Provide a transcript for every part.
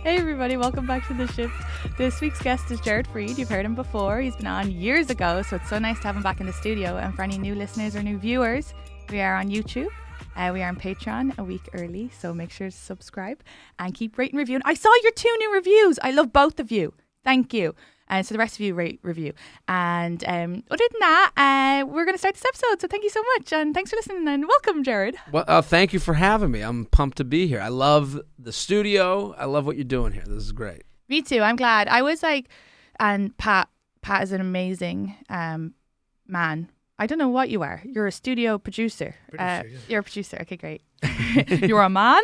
Hey everybody, welcome back to The Shift. This week's guest is Jared Freid. You've heard him before. He's been on years ago, so it's so nice to have him back in the studio. And for any new listeners or new viewers, we are on YouTube. We are on Patreon a week early, so make sure to subscribe and keep rating, reviewing. I saw your 2 new reviews. I love both of you. Thank you. And so the rest of you rate, review. And other than that, we're going to start this episode. So thank you so much. And thanks for listening and welcome, Jared. Well, thank you for having me. I'm pumped to be here. I love the studio. I love what you're doing here. This is great. Me too. I'm glad. I was like, and Pat is an amazing man. I don't know what you are. You're a studio producer. Yeah. You're a producer. Okay, great. You're a man.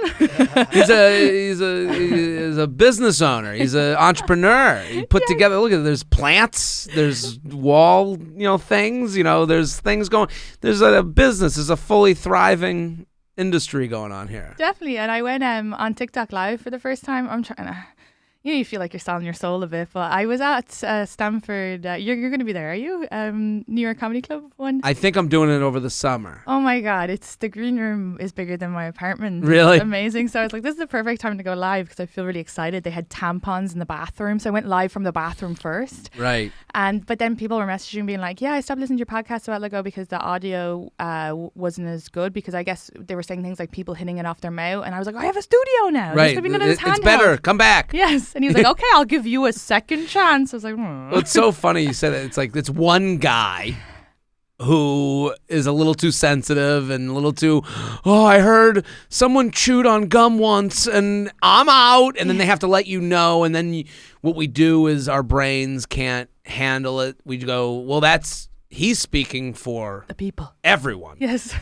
He's a business owner. He's an entrepreneur. He put together. Look at it. There's plants. There's wall, things. There's things going. There's a business. There's a fully thriving industry going on here. Definitely. And I went on TikTok live for the first time. I'm trying to. You feel like you're selling your soul a bit, but I was at Stanford. You're going to be there, are you? New York Comedy Club one? I think I'm doing it over the summer. Oh my God. The green room is bigger than my apartment. Really? It's amazing. So I was like, this is the perfect time to go live because I feel really excited. They had tampons in the bathroom. So I went live from the bathroom first. Right. But then people were messaging being like, yeah, I stopped listening to your podcast a while ago because the audio wasn't as good because I guess they were saying things like people hitting it off their mouth. And I was like, I have a studio now. Right. It's better. Come back. Yes. And he was like, okay, I'll give you a second chance. I was like, Well, it's so funny you said it. It's one guy who is a little too sensitive and a little too, I heard someone chewed on gum once and I'm out. And then they have to let you know. And then what we do is our brains can't handle it. We go, well, he's speaking for the people, everyone. Yes.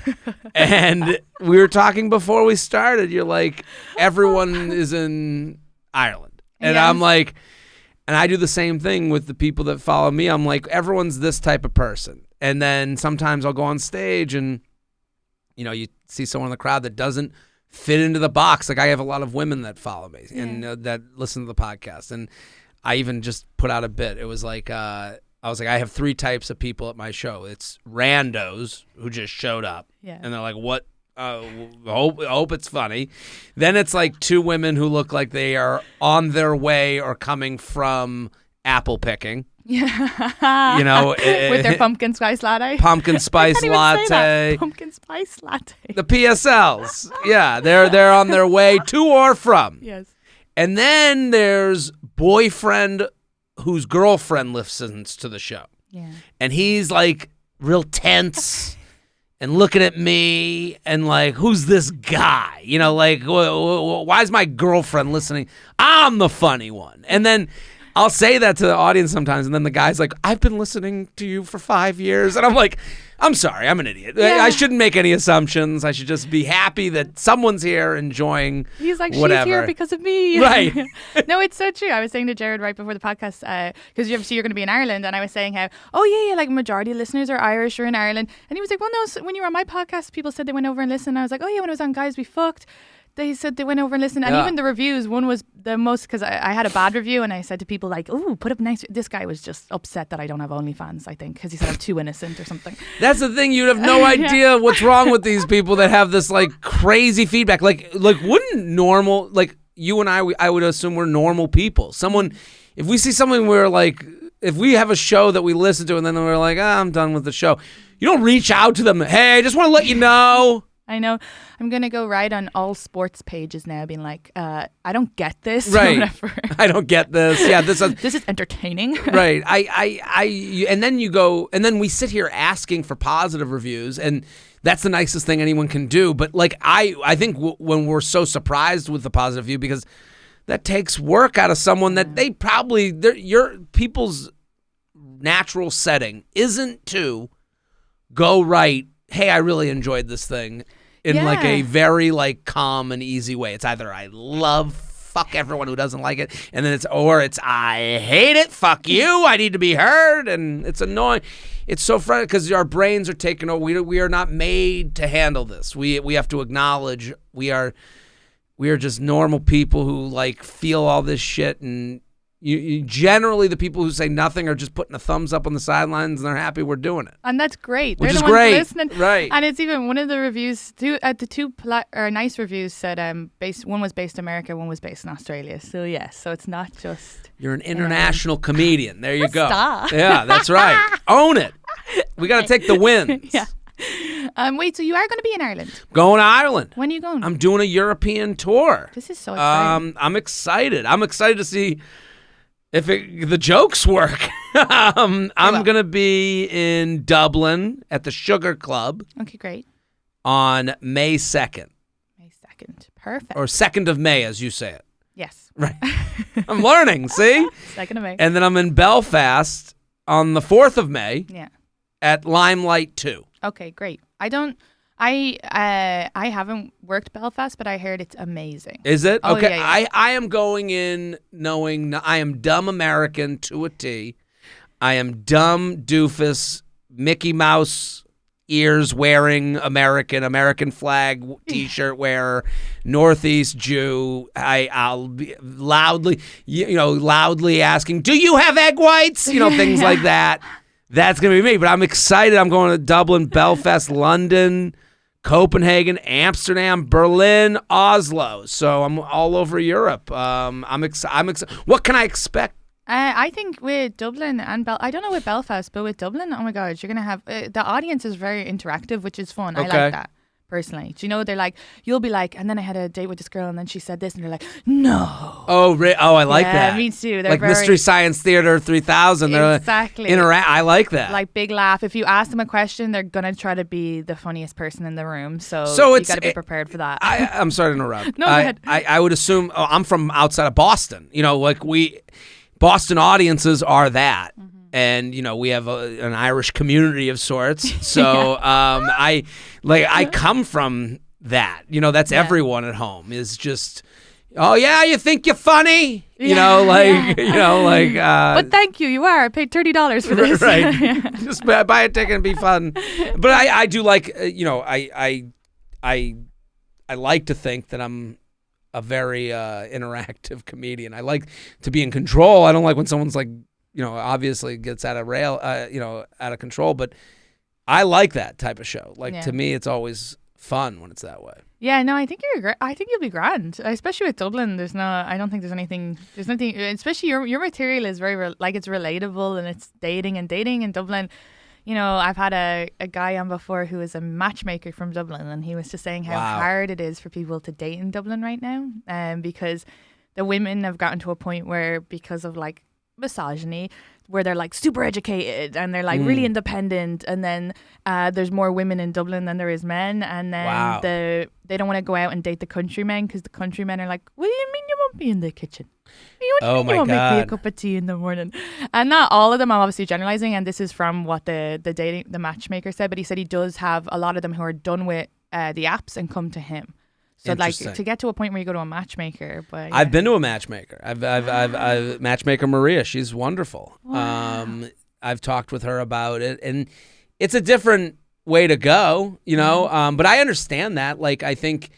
And we were talking before we started. You're like, everyone is in Ireland. And yes. I'm like, and I do the same thing with the people that follow me. I'm like, everyone's this type of person. And then sometimes I'll go on stage and, you see someone in the crowd that doesn't fit into the box. Like I have a lot of women that follow me and that listen to the podcast. And I even just put out a bit. It was like, I have 3 types of people at my show. It's randos who just showed up. Yeah. And they're like, what? Hope it's funny. Then it's like 2 women who look like they are on their way or coming from apple picking. Yeah. With their pumpkin spice latte. Pumpkin spice latte. Pumpkin spice latte. The PSLs. Yeah, they're on their way to or from. Yes. And then there's boyfriend whose girlfriend listens to the show. Yeah. And he's like real tense. And looking at me and like, who's this guy? Like, why is my girlfriend listening? I'm the funny one. And then I'll say that to the audience sometimes. And then the guy's like, I've been listening to you for 5 years. And I'm like, I'm sorry, I'm an idiot. Yeah. I shouldn't make any assumptions. I should just be happy that someone's here enjoying He's like, whatever. She's here because of me. Right. No, it's so true. I was saying to Jared right before the podcast, because obviously you're going to be in Ireland, and I was saying how, like majority of listeners are Irish or in Ireland. And he was like, well, no, when you were on my podcast, people said they went over and listened. And I was like, oh yeah, when I was on Guys We Fucked, they said they went over and listened. And even the reviews, one was the most, because I had a bad review and I said to people like, oh, put up nice. This guy was just upset that I don't have OnlyFans, I think, because he said I'm too innocent or something. That's the thing. You'd have no idea what's wrong with these people that have this like crazy feedback. Like wouldn't normal, like you and I would assume we're normal people. If we see something where like, if we have a show that we listen to and then we're like, I'm done with the show. You don't reach out to them. Hey, I just want to let you know. I know. I'm going to go right on all sports pages now being like, I don't get this. Right. Or whatever. I don't get this. Yeah, this is entertaining. Right. And then you go, and then we sit here asking for positive reviews, and that's the nicest thing anyone can do. But like, I think when we're so surprised with the positive view, because that takes work out of someone that they probably, your people's natural setting isn't to go right, hey, I really enjoyed this thing in like a very like calm and easy way. It's either I love, fuck everyone who doesn't like it, and then it's I hate it, fuck you, I need to be heard, and it's annoying. It's so frustrating because our brains are taken over. We are not made to handle this. We have to acknowledge we are just normal people who like feel all this shit, and You generally, the people who say nothing are just putting a thumbs up on the sidelines and they're happy we're doing it. And that's great. Which They're is the ones great. listening. Right. And it's even one of the reviews, the two nice reviews said one was based in America, one was based in Australia. So, yes. So it's not just... You're an international comedian. There you go. Stop. Yeah, that's right. Own it. We got to take the wins. Yeah. Wait, so you are going to be in Ireland? Going to Ireland. When are you going? I'm doing a European tour. This is so exciting. I'm excited. I'm excited to see if the jokes work. I'm going to be in Dublin at the Sugar Club. Okay, great. On May 2nd. May 2nd. Perfect. Or 2nd of May, as you say it. Yes. Right. I'm learning, see? 2nd of May. And then I'm in Belfast on the 4th of May. Yeah. At Limelight 2. Okay, great. I haven't worked Belfast, but I heard it's amazing. Is it? Oh, okay. yeah. I am going in knowing I am dumb American to a T. I am dumb doofus Mickey Mouse ears wearing American flag T-shirt wearer, Northeast Jew. I'll be loudly asking, "Do you have egg whites?" Things like that. That's going to be me, but I'm excited. I'm going to Dublin, Belfast, London, Copenhagen, Amsterdam, Berlin, Oslo. So I'm all over Europe. I'm excited. What can I expect? I think with Dublin and I don't know with Belfast, but with Dublin, oh my God, you're going to have, the audience is very interactive, which is fun. Okay. I like that. Personally, do you know, they're like, you'll be like, and then I had a date with this girl and then she said this, and they're like, no. Oh, I like that. Me too. They're like very, Mystery Science Theater 3000. They're exactly. I like that. Like big laugh. If you ask them a question, they're gonna try to be the funniest person in the room. So you got to be prepared for that. I'm sorry to interrupt. No, go ahead. I would assume. I'm from outside of Boston. Boston audiences are that. Mm-hmm. And we have an Irish community of sorts, so I come from that. That's everyone at home is just, oh yeah, you think you're funny, But thank you, you are. I paid $30 for this, right? Just buy a ticket and be fun. But I do like, I like to think that I'm a very interactive comedian. I like to be in control. I don't like when someone's like, obviously gets out of out of control, but I like that type of show. To me, it's always fun when it's that way. Yeah, no, I think you're great. I think you'll be grand, especially with Dublin. I don't think there's nothing, especially your material is very, it's relatable and it's dating in Dublin. I've had a guy on before who is a matchmaker from Dublin, and he was just saying how hard it is for people to date in Dublin right now, because the women have gotten to a point where, because of misogyny, where they're super educated and they're really independent, and then there's more women in Dublin than there is men, and then they don't want to go out and date the countrymen because the countrymen are like, what do you mean you won't be in the kitchen? What do you mean you won't make me a cup of tea in the morning? And not all of them, I'm obviously generalizing, and this is from what the matchmaker said, but he said he does have a lot of them who are done with the apps and come to him. So to get to a point where you go to a matchmaker, but I've been to a matchmaker. I've matchmaker Maria. She's wonderful. Wow. I've talked with her about it, and it's a different way to go, Mm-hmm. But I understand that. I think,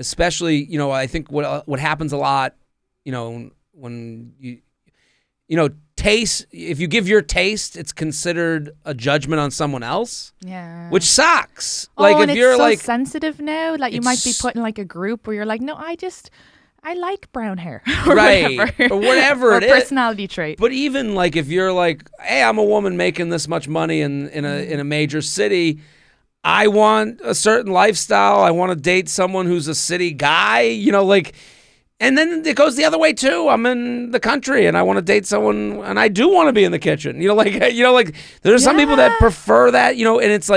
especially, I think what happens a lot, when taste. If you give your taste, it's considered a judgment on someone else. Yeah, which sucks. And if you're so sensitive now, you might be put in a group where you're like, no, I like brown hair, or right, whatever. or whatever or it is. Personality trait. But even if you're like, hey, I'm a woman making this much money in a major city, I want a certain lifestyle. I want to date someone who's a city guy. And then it goes the other way too. I'm in the country and I want to date someone, and I do want to be in the kitchen. There's some people that prefer that. And it's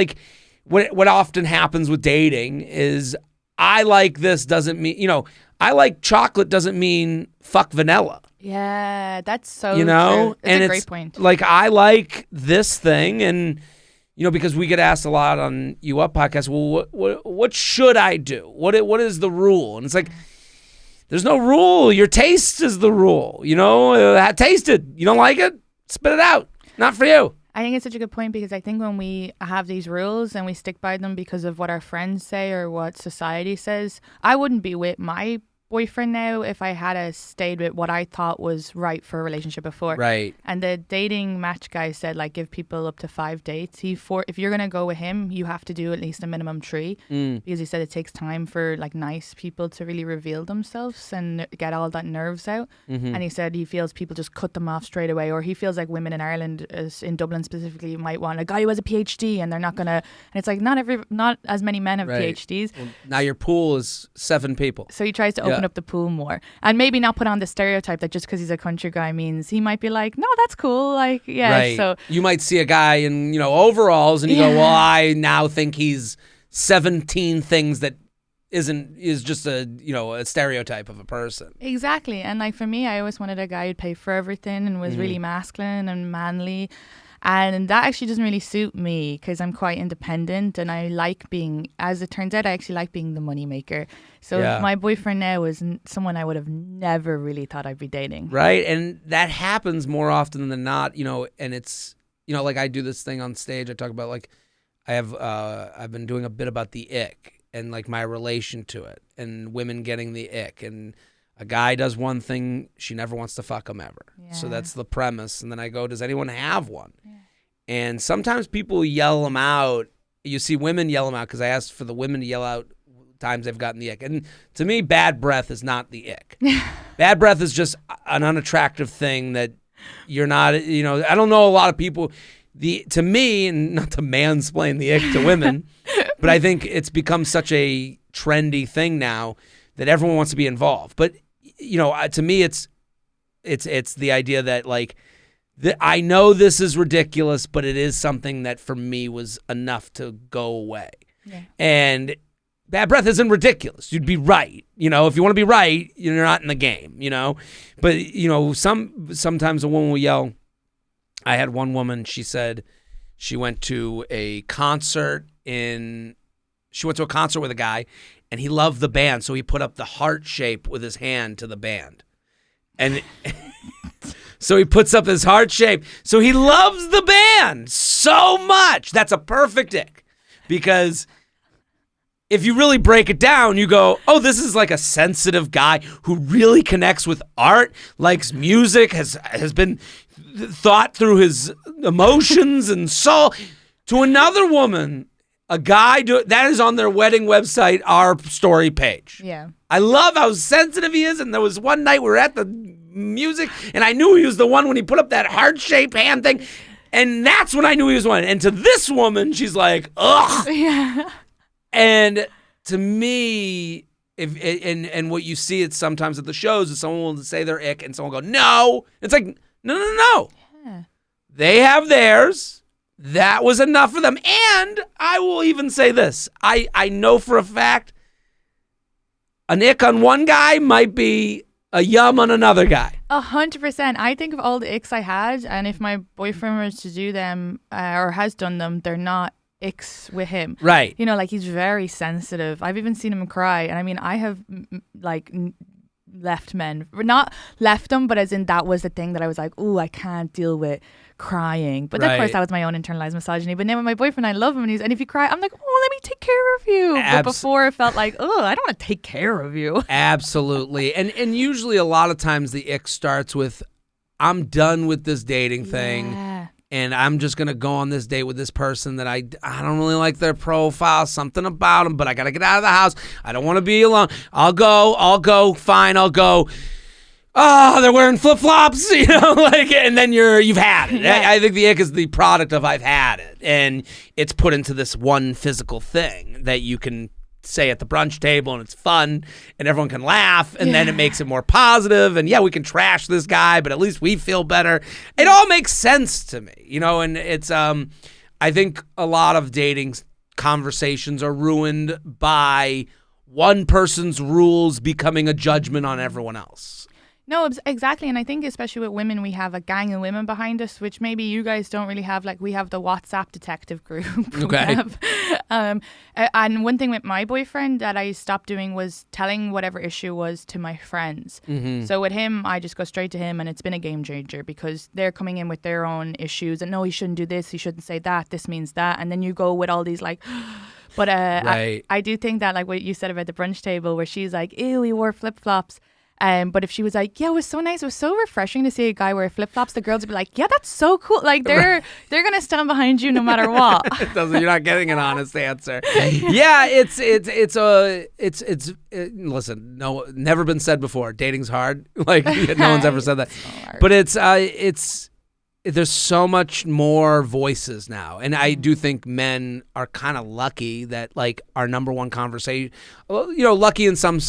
what often happens with dating is, I like this doesn't mean, I like chocolate doesn't mean fuck vanilla. Yeah, that's so true. That's a great point. I like this thing, and because we get asked a lot on You Up podcast, well, what should I do? What is the rule? And it's there's no rule. Your taste is the rule. Taste it. You don't like it? Spit it out. Not for you. I think it's such a good point, because I think when we have these rules and we stick by them because of what our friends say or what society says, I wouldn't be with my boyfriend now if I had stayed with what I thought was right for a relationship before. Right. And the dating match guy said, like, give people up to 5 dates. If you're going to go with him, you have to do at least a minimum 3 because he said it takes time for like nice people to really reveal themselves and get all that nerves out. And he said he feels people just cut them off straight away, or he feels like women in Ireland, in Dublin specifically, might want a guy who has a PhD and they're not going to, and it's like not as many men have PhDs. Well, now your pool is 7 people. So he tries to open up the pool more and maybe not put on the stereotype that just because he's a country guy means he might be like, no, that's cool. Like, yeah. Right. So you might see a guy in, overalls and you go, well, I now think he's 17 things that is just a stereotype of a person. Exactly. And like for me, I always wanted a guy who'd pay for everything and was really masculine and manly. And that actually doesn't really suit me because I'm quite independent and I like being, as it turns out, I actually like being the moneymaker. So my boyfriend now is someone I would have never really thought I'd be dating. Right. And that happens more often than not, and it's, like I do this thing on stage. I talk about like I've been doing a bit about the ick and like my relation to it and women getting the ick, and a guy does one thing, she never wants to fuck him ever. Yeah. So that's the premise. And then I go, does anyone have one? Yeah. And sometimes people yell them out. You see women yell them out because I asked for the women to yell out times they've gotten the ick. And to me, bad breath is not the ick. Bad breath is just an unattractive thing that you're not, I don't know a lot of people. To me, and not to mansplain the ick to women, but I think it's become such a trendy thing now that everyone wants to be involved. But to me, it's the idea that like I know this is ridiculous, but it is something that for me was enough to go away. Yeah. And bad breath isn't ridiculous. You'd be right. If you want to be right, you're not in the game. But sometimes a woman will yell. I had one woman. She said she went to a concert with a guy. And he loved the band, so he put up the heart shape with his hand to the band. And so he puts up his heart shape. So he loves the band so much. That's a perfect ick. Because if you really break it down, you go, oh, this is like a sensitive guy who really connects with art, likes music, has been thought through his emotions and soul. To another woman, a guy that is on their wedding website, our story page. Yeah. I love how sensitive he is. And there was one night we were at the music and I knew he was the one when he put up that heart-shaped hand thing. And that's when I knew he was one. And to this woman, she's like, ugh. Yeah. And to me, and what you see it sometimes at the shows is someone will say their ick and someone will go, no. It's like, no. Yeah. They have theirs. That was enough for them. And I will even say this. I know for a fact an ick on one guy might be a yum on another guy. 100%. I think of all the icks I had, and if my boyfriend was to do them or has done them, they're not icks with him. Right. Like he's very sensitive. I've even seen him cry. And I mean, I have left men. Not left them, but as in that was the thing that I was like, ooh, I can't deal with crying. But of course that was my own internalized misogyny. But now with my boyfriend, I love him, and if you cry, I'm like, oh, let me take care of you. But before it felt like, oh, I don't want to take care of you. Absolutely. And usually a lot of times the ick starts with, I'm done with this dating thing. Yeah. And I'm just going to go on this date with this person that I don't really like their profile, something about them, but I got to get out of the house. I don't want to be alone. I'll go, fine, I'll go. Oh, they're wearing flip-flops, and then you've had it. Yeah. I think the ick is the product of I've had it. And it's put into this one physical thing that you can say at the brunch table and it's fun and everyone can laugh and then it makes it more positive and we can trash this guy, but at least we feel better. It all makes sense to me, and it's I think a lot of dating conversations are ruined by one person's rules becoming a judgment on everyone else. No, exactly. And I think especially with women, we have a gang of women behind us, which maybe you guys don't really have. Like we have the WhatsApp detective group. Okay. And one thing with my boyfriend that I stopped doing was telling whatever issue was to my friends. Mm-hmm. So with him, I just go straight to him and it's been a game changer because they're coming in with their own issues and no, he shouldn't do this. He shouldn't say that. This means that. And then you go with all these like... But Right. I do think that, like what you said about the brunch table, where she's like, ew, he wore flip-flops. But if she was like, yeah, it was so nice, it was so refreshing to see a guy wear flip-flops, the girls would be like, yeah, that's so cool. Like they're gonna stand behind you no matter what. You're not getting an honest answer. Yeah, listen, no, never been said before. Dating's hard. Like no one's ever said that. So But there's so much more voices now, and I do think men are kind of lucky that like our number one conversation, lucky in some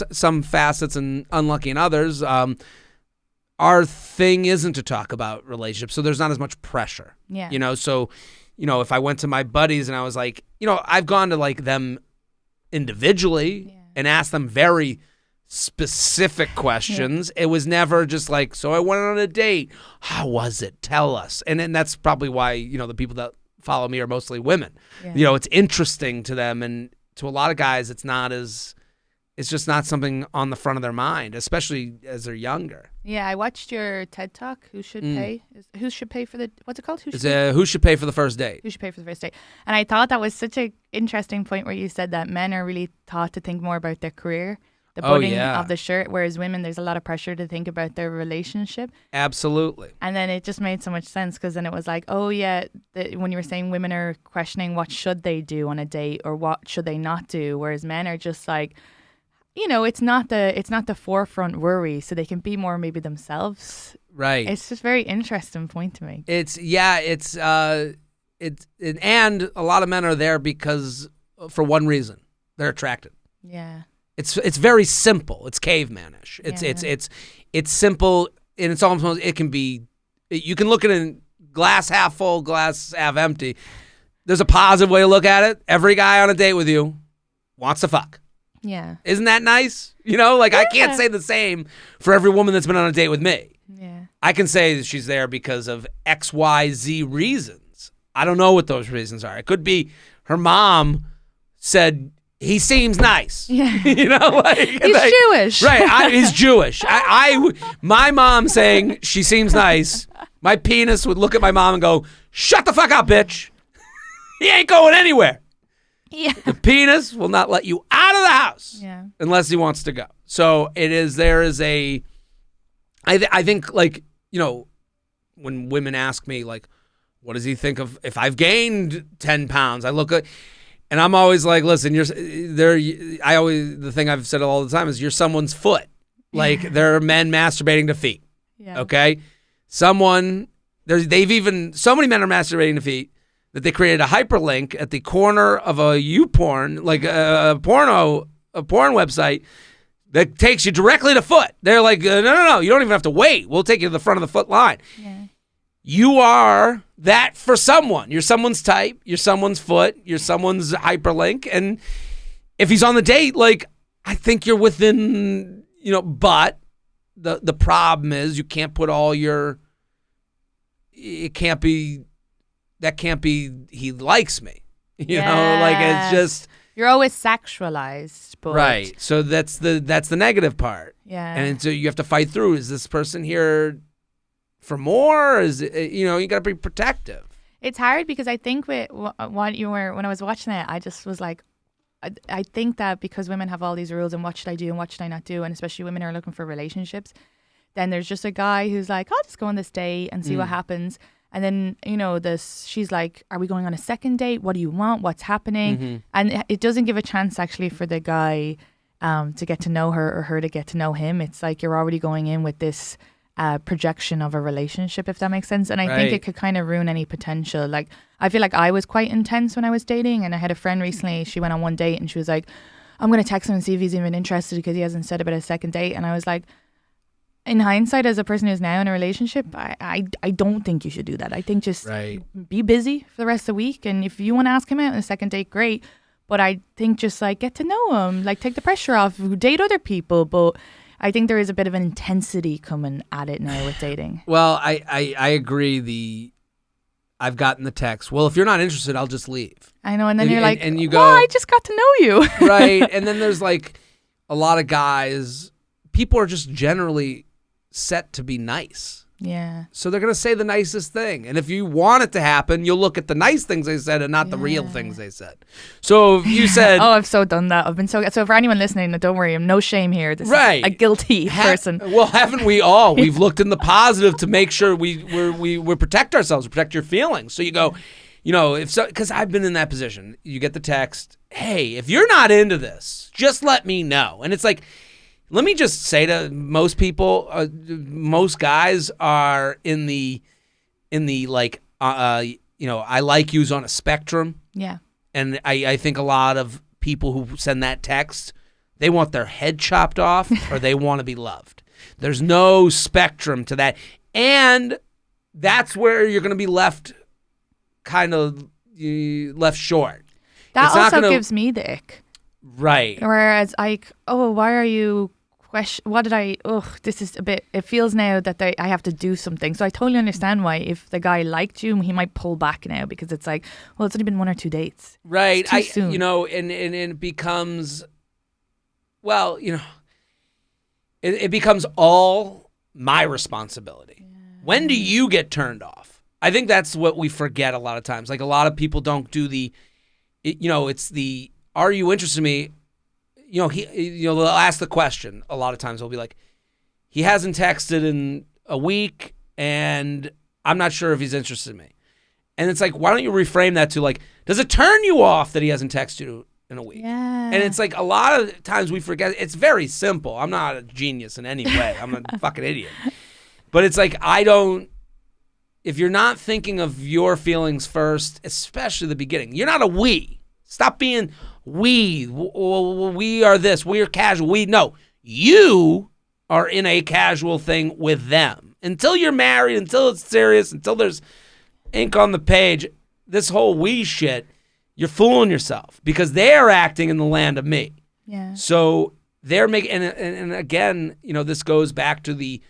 facets and unlucky in others. Our thing isn't to talk about relationships, so there's not as much pressure. Yeah. So if I went to my buddies and I was like, I've gone to like them individually and asked them very specific questions. It was never just like, so I went on a date. How was it? Tell us. And that's probably why, the people that follow me are mostly women. Yeah. It's interesting to them. And to a lot of guys, it's just not something on the front of their mind, especially as they're younger. Yeah, I watched your TED Talk. Who should pay? Who should pay for the, what's it called? Who should pay for the first date? Who should pay for the first date? And I thought that was such an interesting point where you said that men are really taught to think more about their career, the buttoning of the shirt, whereas women, there's a lot of pressure to think about their relationship. Absolutely. And then it just made so much sense, because then it was like, oh yeah, when you were saying women are questioning what should they do on a date or what should they not do, whereas men are just like, it's not the forefront worry, so they can be more maybe themselves. Right. It's just a very interesting point to me. And a lot of men are there because for one reason, they're attracted. Yeah. It's very simple. It's cavemanish. It's simple, and it's almost, it can be, you can look at it in glass half full, glass half empty. There's a positive way to look at it. Every guy on a date with you wants to fuck. Yeah. Isn't that nice? I can't say the same for every woman that's been on a date with me. Yeah. I can say that she's there because of X, Y, Z reasons. I don't know what those reasons are. It could be her mom said, he seems nice. Yeah. He's Jewish. Right. He's Jewish. My mom saying she seems nice, my penis would look at my mom and go, shut the fuck up, bitch. He ain't going anywhere. Yeah. The penis will not let you out of the house unless he wants to go. So I think like, when women ask me like, what does he think of if I've gained 10 pounds? I look at, and I'm always like, listen, the thing I've said all the time is you're someone's foot. Like there are men masturbating to feet. Yeah. Okay. So many men are masturbating to feet that they created a hyperlink at the corner of a YouPorn, like a porn website that takes you directly to foot. They're like, no, you don't even have to wait. We'll take you to the front of the foot line. Yeah. You are that for someone. You're someone's type. You're someone's foot. You're someone's hyperlink. And if he's on the date, like, I think you're within, but the problem is you can't put all that can't be, he likes me. It's just. You're always sexualized. But right. So that's the negative part. Yeah. And so you have to fight through. Is this person here for more? Is it, you got to be protective. It's hard because I think when I was watching it, I just was like, I think that because women have all these rules and what should I do and what should I not do, and especially women are looking for relationships, then there's just a guy who's like, I'll just go on this date and see what happens. And then, she's like, are we going on a second date? What do you want? What's happening? Mm-hmm. And it doesn't give a chance actually for the guy to get to know her or her to get to know him. It's like you're already going in with this projection of a relationship, if that makes sense. And I think it could kind of ruin any potential. Like, I feel like I was quite intense when I was dating, and I had a friend recently, she went on one date and she was like, I'm going to text him and see if he's even interested because he hasn't said about a second date. And I was like, in hindsight, as a person who's now in a relationship, I don't think you should do that. I think just be busy for the rest of the week. And if you want to ask him out on a second date, great. But I think just like get to know him, like take the pressure off, date other people. But I think there is a bit of an intensity coming at it now with dating. Well, I agree. I've gotten the text, well, if you're not interested, I'll just leave. I know. And then you're like, and you go, well, I just got to know you. Right. And then there's like a lot of guys, people are just generally set to be nice. Yeah. So they're going to say the nicest thing. And if you want it to happen, you'll look at the nice things they said and not the real things they said. So if you said... Oh, I've so done that. I've been so... So for anyone listening, don't worry, I'm no shame here. This is a guilty person. Well, haven't we all? We've looked in the positive to make sure we protect ourselves, protect your feelings. So you go, because I've been in that position. You get the text, hey, if you're not into this, just let me know. And it's like... Let me just say to most people, most guys are in the like, I like yous on a spectrum. Yeah. And I think a lot of people who send that text, they want their head chopped off or they want to be loved. There's no spectrum to that. And that's where you're going to be left left short. That also gives me the ick. Right. Whereas why are you... this is a bit, it feels now that I have to do something. So I totally understand why if the guy liked you, he might pull back now because it's like, well, it's only been 1 or 2 dates. Right. It's too soon. And it becomes, well, it becomes all my responsibility. Yeah. When do you get turned off? I think that's what we forget a lot of times. Like a lot of people don't do it's the, are you interested in me? They'll ask the question. A lot of times they'll be like, he hasn't texted in a week and I'm not sure if he's interested in me. And it's like, why don't you reframe that to like, does it turn you off that he hasn't texted you in a week? Yeah. And it's like a lot of times we forget. It's very simple. I'm not a genius in any way. I'm a fucking idiot. But it's like, if you're not thinking of your feelings first, especially the beginning, you're not a we. Stop being we are this, we are casual. No, you are in a casual thing with them. Until you're married, until it's serious, until there's ink on the page, this whole we shit, you're fooling yourself because they're acting in the land of me. Yeah. So they're making, and again, this goes back to the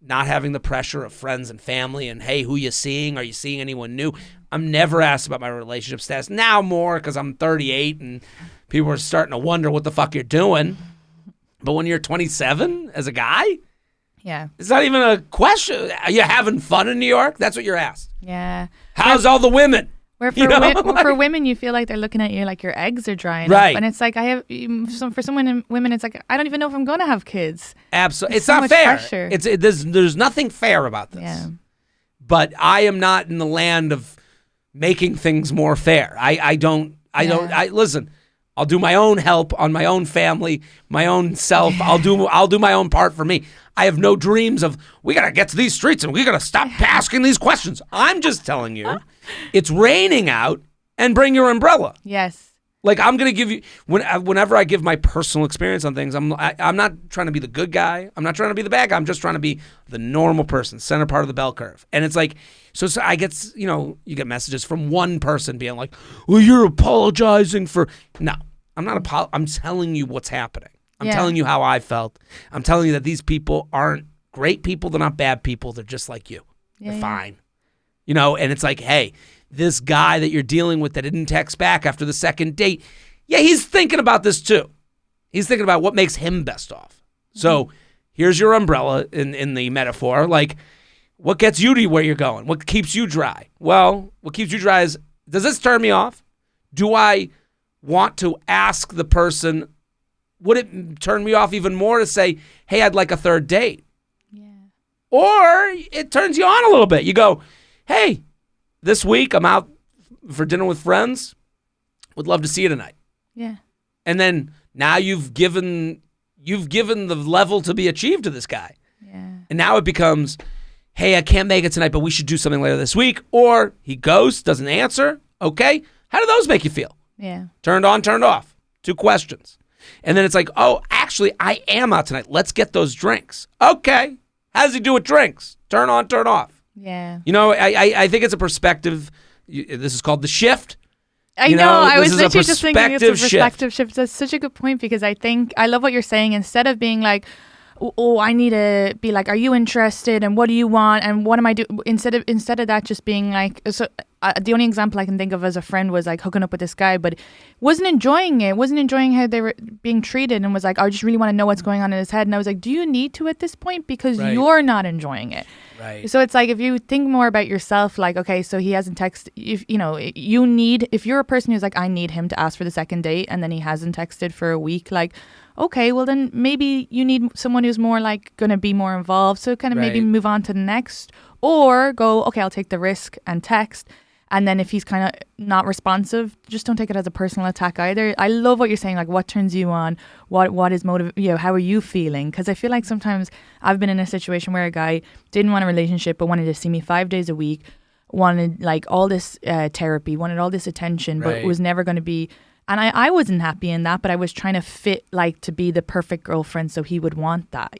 not having the pressure of friends and family and, hey, who you seeing? Are you seeing anyone new? I'm never asked about my relationship status. Now more because I'm 38 and people are starting to wonder what the fuck you're doing. But when you're 27 as a guy, yeah, it's not even a question. Are you having fun in New York? That's what you're asked. Yeah. How's all the women? Where for women, you feel like they're looking at you like your eggs are drying up. And it's like, for some women, it's like, I don't even know if I'm going to have kids. Absolutely. It's so not fair. Pressure. There's nothing fair about this. Yeah. But I am not in the land of making things more fair. Listen, I'll do my own help on my own family, my own self. I'll do my own part for me. I have no dreams of, we got to get to these streets and we got to stop asking these questions. I'm just telling you, it's raining out and bring your umbrella. Yes. Like I'm going to give you, whenever I give my personal experience on things, I'm not trying to be the good guy. I'm not trying to be the bad guy. I'm just trying to be the normal person, center part of the bell curve. And it's like, so I get, you get messages from one person being like, well, you're apologizing for, no, I'm not I'm telling you what's happening. I'm telling you how I felt. I'm telling you that these people aren't great people. They're not bad people. They're just like you. They're fine. And it's like, hey, this guy that you're dealing with that didn't text back after the second date, he's thinking about this too. He's thinking about what makes him best off. So here's your umbrella in the metaphor. Like, what gets you to where you're going? What keeps you dry? Well, what keeps you dry is, does this turn me off? Do I want to ask the person, would it turn me off even more to say, hey, I'd like a third date? Yeah. Or it turns you on a little bit. You go, hey, this week I'm out for dinner with friends. Would love to see you tonight. Yeah. And then now you've given the level to be achieved to this guy. Yeah. And now it becomes, hey, I can't make it tonight, but we should do something later this week. Or he ghosts, doesn't answer. Okay. How do those make you feel? Yeah. Turned on, turned off. 2 questions. And then it's like, oh, actually, I am out tonight. Let's get those drinks. Okay. How does he do with drinks? Turn on, turn off. Yeah. I think it's a perspective. This is called the shift. I know. I was literally just thinking it's a perspective shift. That's such a good point because I love what you're saying. Instead of being like, oh, I need to be like, are you interested? And what do you want? And what am I doing? Instead of that just being like, so the only example I can think of as a friend was like hooking up with this guy, but wasn't enjoying it, wasn't enjoying how they were being treated, and was like, I just really want to know what's going on in his head. And I was like, do you need to at this point? Because you're not enjoying it. Right. So it's like, if you think more about yourself, like, okay, so he hasn't texted, if you're a person who's like, I need him to ask for the second date, and then he hasn't texted for a week, like, okay, well then maybe you need someone who's more like going to be more involved. So kind of maybe move on to the next, or go, okay, I'll take the risk and text. And then if he's kind of not responsive, just don't take it as a personal attack either. I love what you're saying, like what turns you on, what is how are you feeling? Because I feel like sometimes I've been in a situation where a guy didn't want a relationship but wanted to see me 5 days a week, wanted like all this therapy, wanted all this attention, but was never going to be. And I wasn't happy in that, but I was trying to fit like to be the perfect girlfriend so he would want that,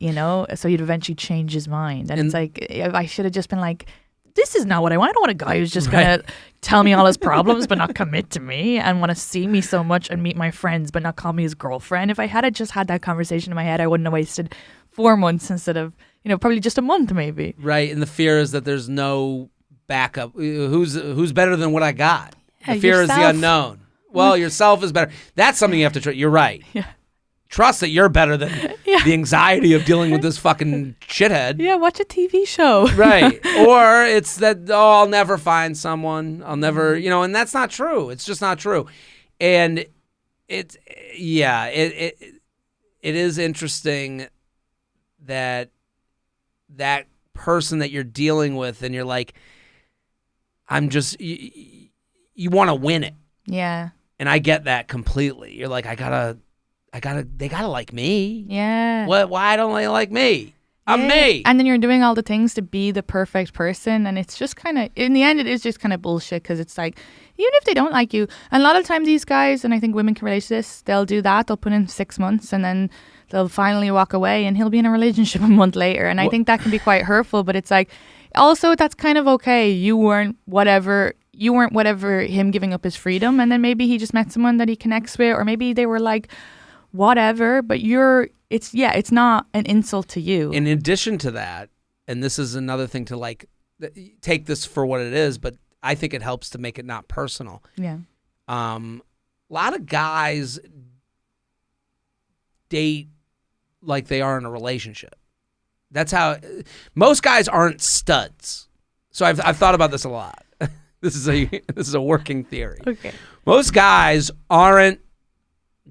so he'd eventually change his mind. And it's like, I should have just been like, this is not what I want. I don't want a guy who's just going to tell me all his problems but not commit to me, and want to see me so much and meet my friends but not call me his girlfriend. If I had just had that conversation in my head, I wouldn't have wasted 4 months instead of, probably just a month maybe. Right, and the fear is that there's no backup. Who's better than what I got? The fear is the unknown. Well, yourself is better. That's something you have to trust. You're right. Yeah. Trust that you're better than the anxiety of dealing with this fucking shithead. Yeah, watch a TV show. Right. Or it's that, I'll never find someone. I'll never, and that's not true. It's just not true. And it is interesting that person that you're dealing with, and you're like, you want to win it. Yeah. And I get that completely. You're like, they gotta like me. Yeah. Why don't they like me? I'm me. And then you're doing all the things to be the perfect person. And it's just kind of, in the end, it is just kind of bullshit, because it's like, even if they don't like you, and a lot of time these guys, and I think women can relate to this, they'll do that. They'll put in 6 months and then they'll finally walk away, and he'll be in a relationship a month later. And I think that can be quite hurtful, but it's like, also that's kind of okay. You weren't whatever him giving up his freedom, and then maybe he just met someone that he connects with, or maybe they were like whatever, but it's not an insult to you. In addition to that, and this is another thing to like take this for what it is, but I think it helps to make it not personal. Yeah. A lot of guys date like they are in a relationship. That's how most guys aren't studs. So I've thought about this a lot. This is a working theory. Okay. Most guys aren't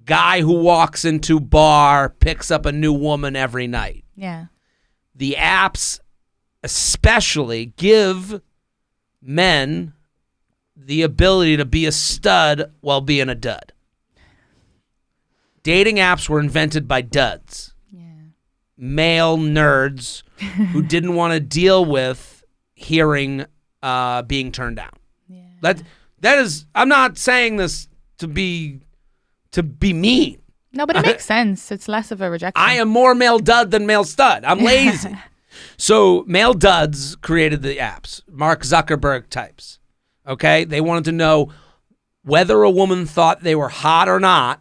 guy who walks into bar, picks up a new woman every night. Yeah. The apps especially give men the ability to be a stud while being a dud. Dating apps were invented by duds. Yeah. Male nerds who didn't want to deal with hearing being turned down. Yeah. That is, I'm not saying this to be mean. No, but it makes sense. It's less of a rejection. I am more male dud than male stud. I'm lazy. So male duds created the apps. Mark Zuckerberg types. Okay? They wanted to know whether a woman thought they were hot or not,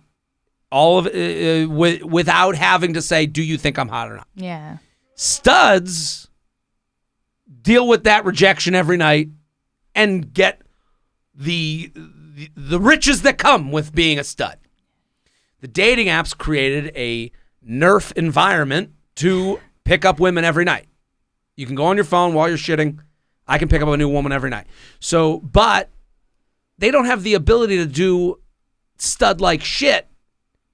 all of it, without having to say, do you think I'm hot or not? Yeah. Studs deal with that rejection every night and get the riches that come with being a stud. The dating apps created a nerf environment to pick up women every night. You can go on your phone while you're shitting. I can pick up a new woman every night. So, but they don't have the ability to do stud-like shit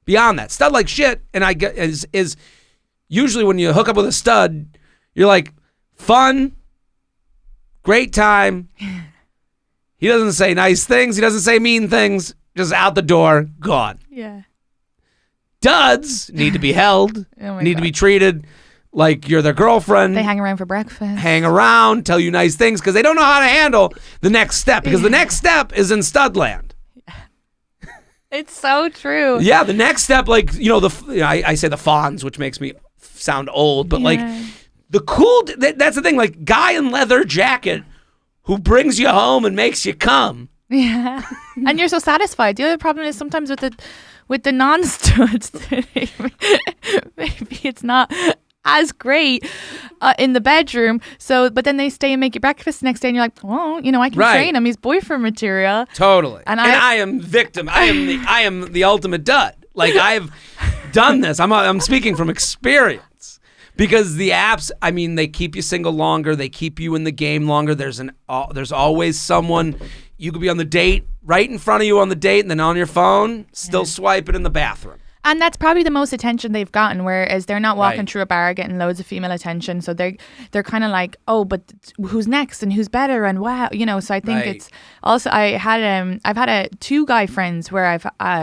beyond that. Stud-like shit, and I get is usually when you hook up with a stud, you're like, fun, great time. He doesn't say nice things. He doesn't say mean things. Just out the door, gone. Yeah. Duds need to be held, need to be treated like you're their girlfriend. They hang around for breakfast. Hang around, tell you nice things, because they don't know how to handle the next step, because the next step is in studland. It's so true. Yeah, the next step, like, I say the fawns, which makes me sound old, but like the cool, that's the thing, like guy in leather jacket who brings you home and makes you come. Yeah. And you're so satisfied. The other problem is sometimes with the non-studs, maybe it's not as great in the bedroom. So, but then they stay and make you breakfast the next day, and you're like, well, you know, I can train him. He's boyfriend material. Totally. And I am victim. I am the ultimate dud. Like, I've done this. I'm speaking from experience. Because the apps, I mean, they keep you single longer. They keep you in the game longer. There's always someone. You could be on the date, right in front of you on the date, and then on your phone, still swiping in the bathroom. And that's probably the most attention they've gotten, whereas they're not walking through a bar getting loads of female attention. So they're kind of like, oh, but who's next and who's better and wow, you know. So I think it's also I've had two guy friends where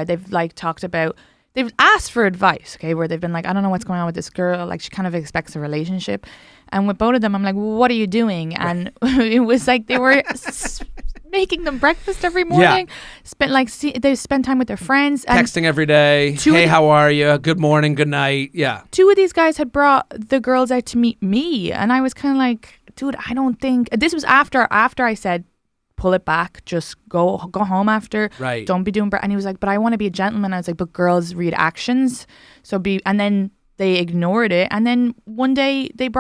they've like talked about. They've asked for advice, okay, where they've been like, I don't know what's going on with this girl. Like, she kind of expects a relationship. And with both of them, I'm like, well, what are you doing? And it was like they were making them breakfast every morning. They spent time with their friends. And texting every day. Hey, how are you? Good morning, good night. Yeah. Two of these guys had brought the girls out to meet me. And I was kind of like, dude, I don't think... This was after I said, pull it back, just go home after. Right. Don't be doing... And he was like, but I want to be a gentleman. I was like, but girls read actions. And then they ignored it. And then one day they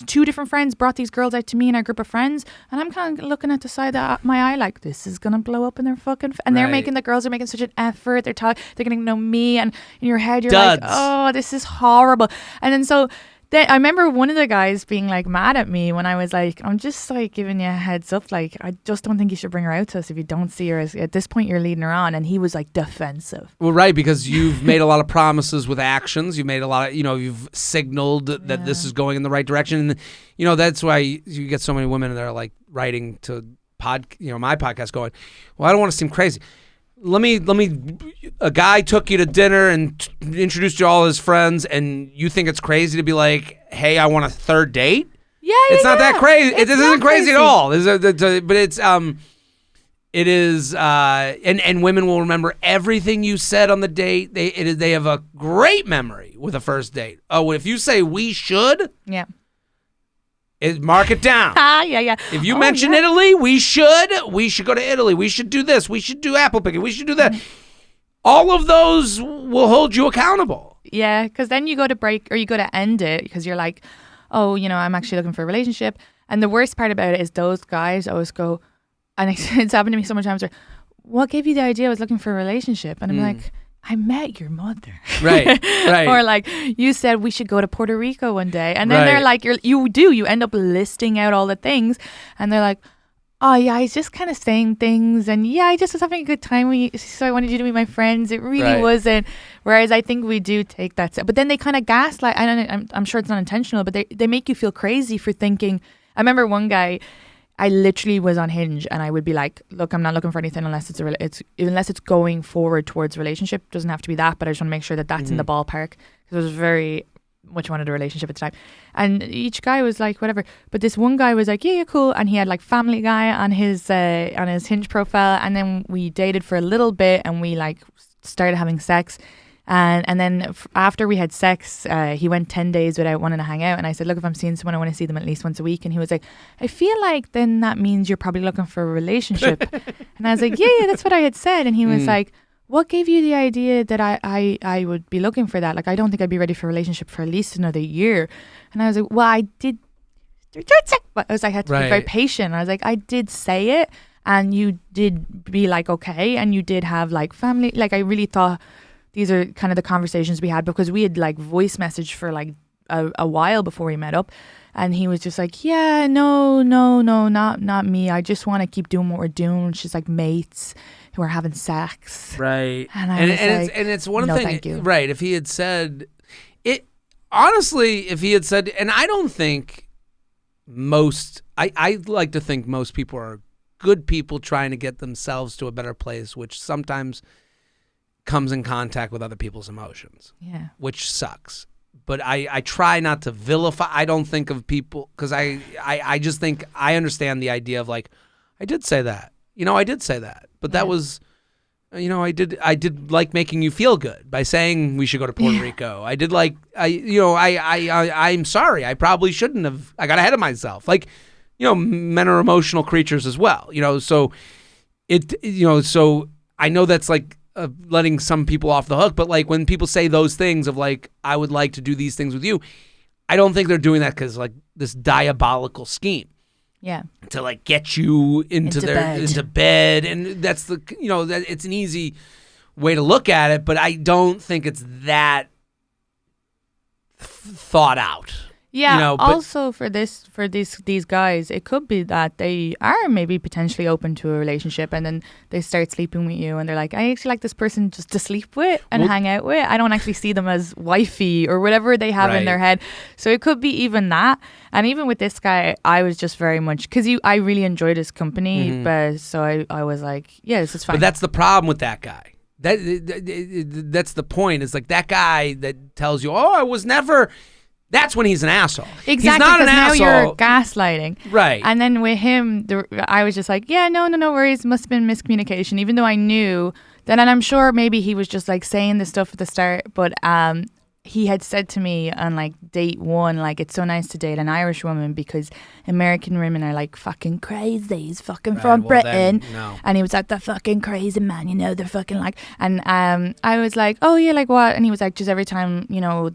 two different friends brought these girls out to me and our group of friends. And I'm kind of looking at the side of my eye like, this is going to blow up in their fucking... And the girls are making such an effort. They're getting to know me. And in your head, you're like, oh, this is horrible. And then so... Then I remember one of the guys being like mad at me when I was like, I'm just like giving you a heads up. Like, I just don't think you should bring her out to us if you don't see her. At this point, you're leading her on. And he was like defensive. Well, right, because you've made a lot of promises with actions. You've made a lot of, you've signaled that this is going in the right direction. And, that's why you get so many women that are like writing to my podcast going, well, I don't want to seem crazy. A guy took you to dinner and introduced you to all his friends, and you think it's crazy to be like, hey, I want a third date? Yeah, it's not that crazy. It isn't crazy at all. But it is, and women will remember everything you said on the date. They have a great memory with a first date. Oh, if you say we should, mark it down. Yeah. If you mention Italy, we should go to Italy. We should do this. We should do apple picking. We should do that. All of those will hold you accountable. Yeah, because then you go to break or you go to end it because you're like, oh, I'm actually looking for a relationship. And the worst part about it is those guys always go, and it's happened to me so many times, what gave you the idea I was looking for a relationship? And I'm like, I met your mother. Right. Or like, you said we should go to Puerto Rico one day. And then they're like, you end up listing out all the things. And they're like, oh yeah, I was just kind of saying things. And yeah, I just was having a good time. So I wanted you to meet my friends. It really wasn't. Whereas I think we do take that. But then they kind of gaslight. I'm sure it's not intentional, but they make you feel crazy for thinking. I remember one guy, I literally was on Hinge and I would be like, look, I'm not looking for anything unless it's going forward towards relationship. It doesn't have to be that, but I just want to make sure that that's in the ballpark because I was very much wanted a relationship at the time. And each guy was like, whatever. But this one guy was like, yeah, cool. And he had like Family Guy on his Hinge profile. And then we dated for a little bit and we like started having sex. And then after we had sex, he went 10 days without wanting to hang out. And I said, look, if I'm seeing someone, I want to see them at least once a week. And he was like, I feel like then that means you're probably looking for a relationship. And I was like, yeah, that's what I had said. And he was like, what gave you the idea that I would be looking for that? Like, I don't think I'd be ready for a relationship for at least another year. And I was like, well, I did. But I had to be very patient. I was like, I did say it. And you did be like, okay. And you did have like family. Like, I really thought these are kind of the conversations we had because we had like voice message for like a while before we met up. And he was just like, yeah, no, not me. I just want to keep doing what we're doing. She's like mates who are having sex. Right. And it's one no, thing. Thank you. Right. If he had said it, honestly, and I don't think I like to think most people are good people trying to get themselves to a better place, which sometimes comes in contact with other people's emotions. Yeah. Which sucks. But I try not to vilify. I don't think of people because I just think I understand the idea of like, I did say that. I did say that. But that was, I did like making you feel good by saying we should go to Puerto Rico. I did like, I'm sorry. I probably shouldn't have. I got ahead of myself. Like, men are emotional creatures as well. So so I know that's like, letting some people off the hook, but like when people say those things of like, I would like to do these things with you, I don't think they're doing that because like this diabolical scheme. Yeah. To like get you into bed, and that's that it's an easy way to look at it, but I don't think it's that thought out. Yeah. Also, for these guys, it could be that they are maybe potentially open to a relationship, and then they start sleeping with you, and they're like, I actually like this person just to sleep with and hang out with. I don't actually see them as wifey or whatever they have in their head. So it could be even that. And even with this guy, I was just very much because I really enjoyed his company, but so I was like, yeah, this is fine. But that's the problem with that guy. That's the point. Is like that guy that tells you, oh, I was never. That's when he's an asshole. Exactly, he's not an now asshole. You're gaslighting. Right. And then with him, I was just like, yeah, no worries. Must have been miscommunication, even though I knew that. And I'm sure maybe he was just like saying this stuff at the start. But he had said to me on like date one, like, it's so nice to date an Irish woman because American women are like fucking crazy. He's fucking from Britain. Then, no. And he was like, the fucking crazy man, they're fucking like. And I was like, oh yeah, like what? And he was like, just every time,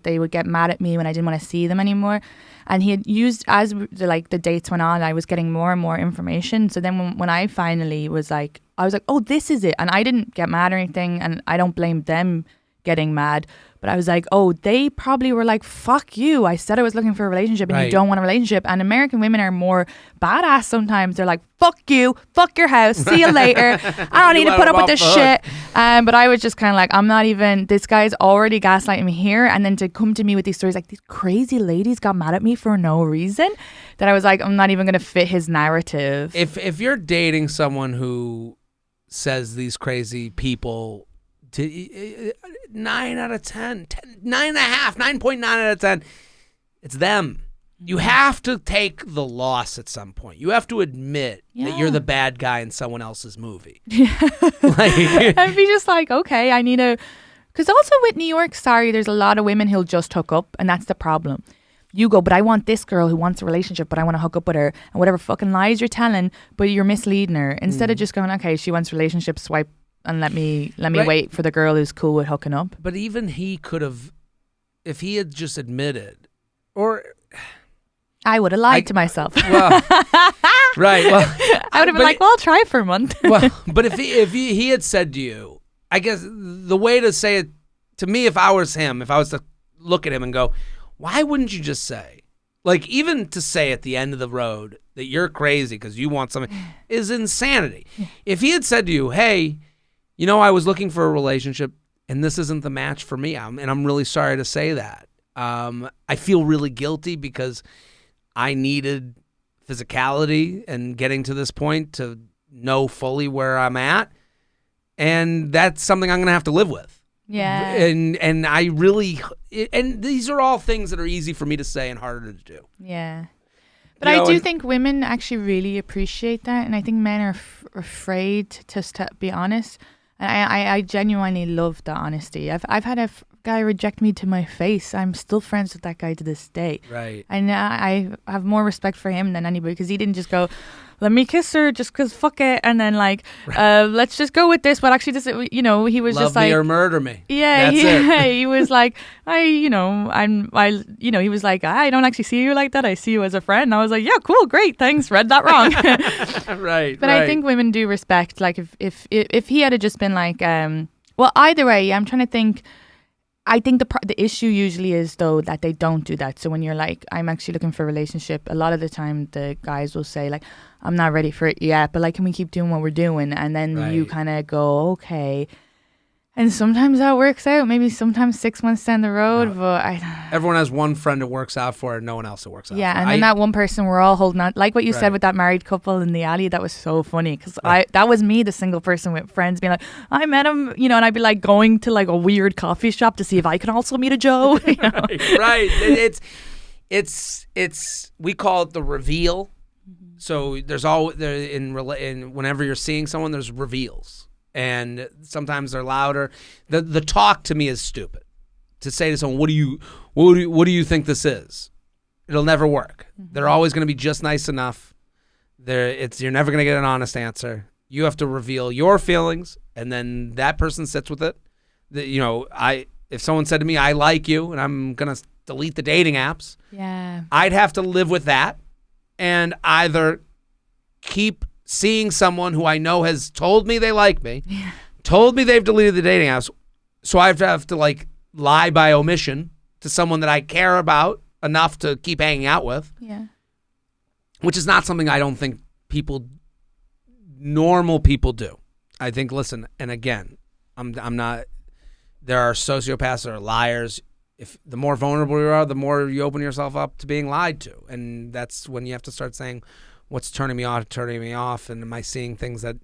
they would get mad at me when I didn't want to see them anymore. And he had used, as the dates went on, I was getting more and more information. So then when I finally was like, I was like, oh, this is it. And I didn't get mad or anything. And I don't blame them getting mad. But I was like, oh, they probably were like, fuck you. I said I was looking for a relationship and you don't want a relationship. And American women are more badass sometimes. They're like, fuck you, fuck your house, see you later. I don't need to put up with this shit. But I was just kind of like, I'm not even, this guy's already gaslighting me here. And then to come to me with these stories like, these crazy ladies got mad at me for no reason, that I was like, I'm not even going to fit his narrative. If you're dating someone who says these crazy people, 9 out of 10, 9.5, 9.9 out of 10, it's them. You have to take the loss at some point. You have to admit that you're the bad guy in someone else's movie. Yeah. I'd be just like, okay, I need to... Because also with New York, there's a lot of women who'll just hook up, and that's the problem. You go, but I want this girl who wants a relationship, but I want to hook up with her, and whatever fucking lies you're telling, but you're misleading her. Instead of just going, okay, she wants a relationship, swipe and let me wait for the girl who's cool with hooking up. But even he could have, if he had just admitted, or I would have lied to myself. Well, right. Well, I would have been like, well, I'll try for a month. Well, but if he had said to you, I guess the way to say it to me, if I was him, if I was to look at him and go, why wouldn't you just say, like, even to say at the end of the road that you're crazy because you want something is insanity. If he had said to you, hey, I was looking for a relationship and this isn't the match for me. And I'm really sorry to say that. I feel really guilty because I needed physicality and getting to this point to know fully where I'm at. And that's something I'm going to have to live with. Yeah. And I really, and these are all things that are easy for me to say and harder to do. Yeah. But I do think women actually really appreciate that. And I think men are afraid to be honest. And I genuinely love the honesty. I've had a guy reject me to my face. I'm still friends with that guy to this day. Right. And I have more respect for him than anybody because he didn't just go, let me kiss her just because fuck it. And then let's just go with this. But actually, he was Love just like. Love me or murder me. Yeah. He was like, he was like, I don't actually see you like that. I see you as a friend. And I was like, yeah, cool, great. Thanks. Read that wrong. Right. But I think women do respect, like if he had just been like, well, either way, I'm trying to think. I think the issue usually is, though, that they don't do that. So when you're like, I'm actually looking for a relationship, a lot of the time the guys will say, like, I'm not ready for it yet, but, like, can we keep doing what we're doing? And then you kind of go, okay. And sometimes that works out. Maybe sometimes 6 months down the road, but everyone has one friend it works out for and no one else it works out for. Yeah, and then that one person we're all holding on. Like what you said with that married couple in the alley, that was so funny because that was me, the single person with friends being like, I met him, and I'd be like going to like a weird coffee shop to see if I could also meet a Joe. Right. It's we call it the reveal. Mm-hmm. So there's whenever you're seeing someone, there's reveals. And sometimes they're louder. The talk to me is stupid. To say to someone, what do you think this is? It'll never work. Mm-hmm. They're always going to be just nice enough. You're never going to get an honest answer. You have to reveal your feelings, and then that person sits with it. If someone said to me, I like you, and I'm going to delete the dating apps. Yeah. I'd have to live with that and either keep seeing someone who I know has told me they like me, told me they've deleted the dating apps, so I have to like lie by omission to someone that I care about enough to keep hanging out with. Yeah. Which is not something I don't think normal people do. I think, listen, and again, I'm not, there are sociopaths, there are liars. If the more vulnerable you are, the more you open yourself up to being lied to. And that's when you have to start saying, what's turning me off, and am I seeing things that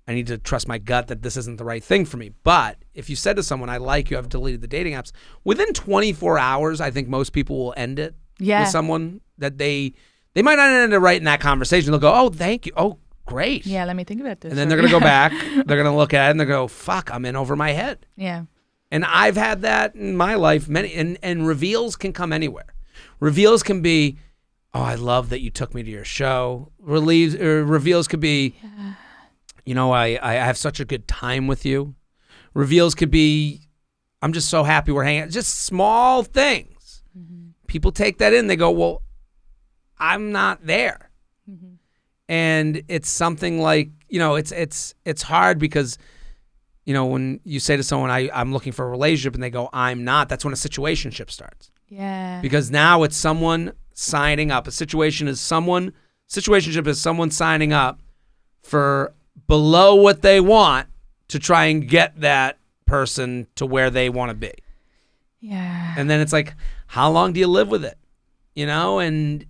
I need to trust my gut that this isn't the right thing for me. But if you said to someone, I like you, I've deleted the dating apps, within 24 hours, I think most people will end it with someone that they might not end it right in that conversation. They'll go, oh, thank you. Oh, great. Yeah, let me think about this. And then they're going to go back. They're going to look at it and they're going to go, fuck, I'm in over my head. Yeah. And I've had that in my life. And reveals can come anywhere. Reveals can be, oh, I love that you took me to your show. Reveals could be, I have such a good time with you. Reveals could be, I'm just so happy we're hanging out. Just small things. Mm-hmm. People take that in. They go, well, I'm not there. Mm-hmm. And it's something like, it's hard because, when you say to someone, I'm looking for a relationship and they go, I'm not, that's when a situationship starts. Yeah. Because now it's someone signing up. Situationship is someone signing up for below what they want to try and get that person to where they want to be. Yeah. And then it's like, how long do you live with it? And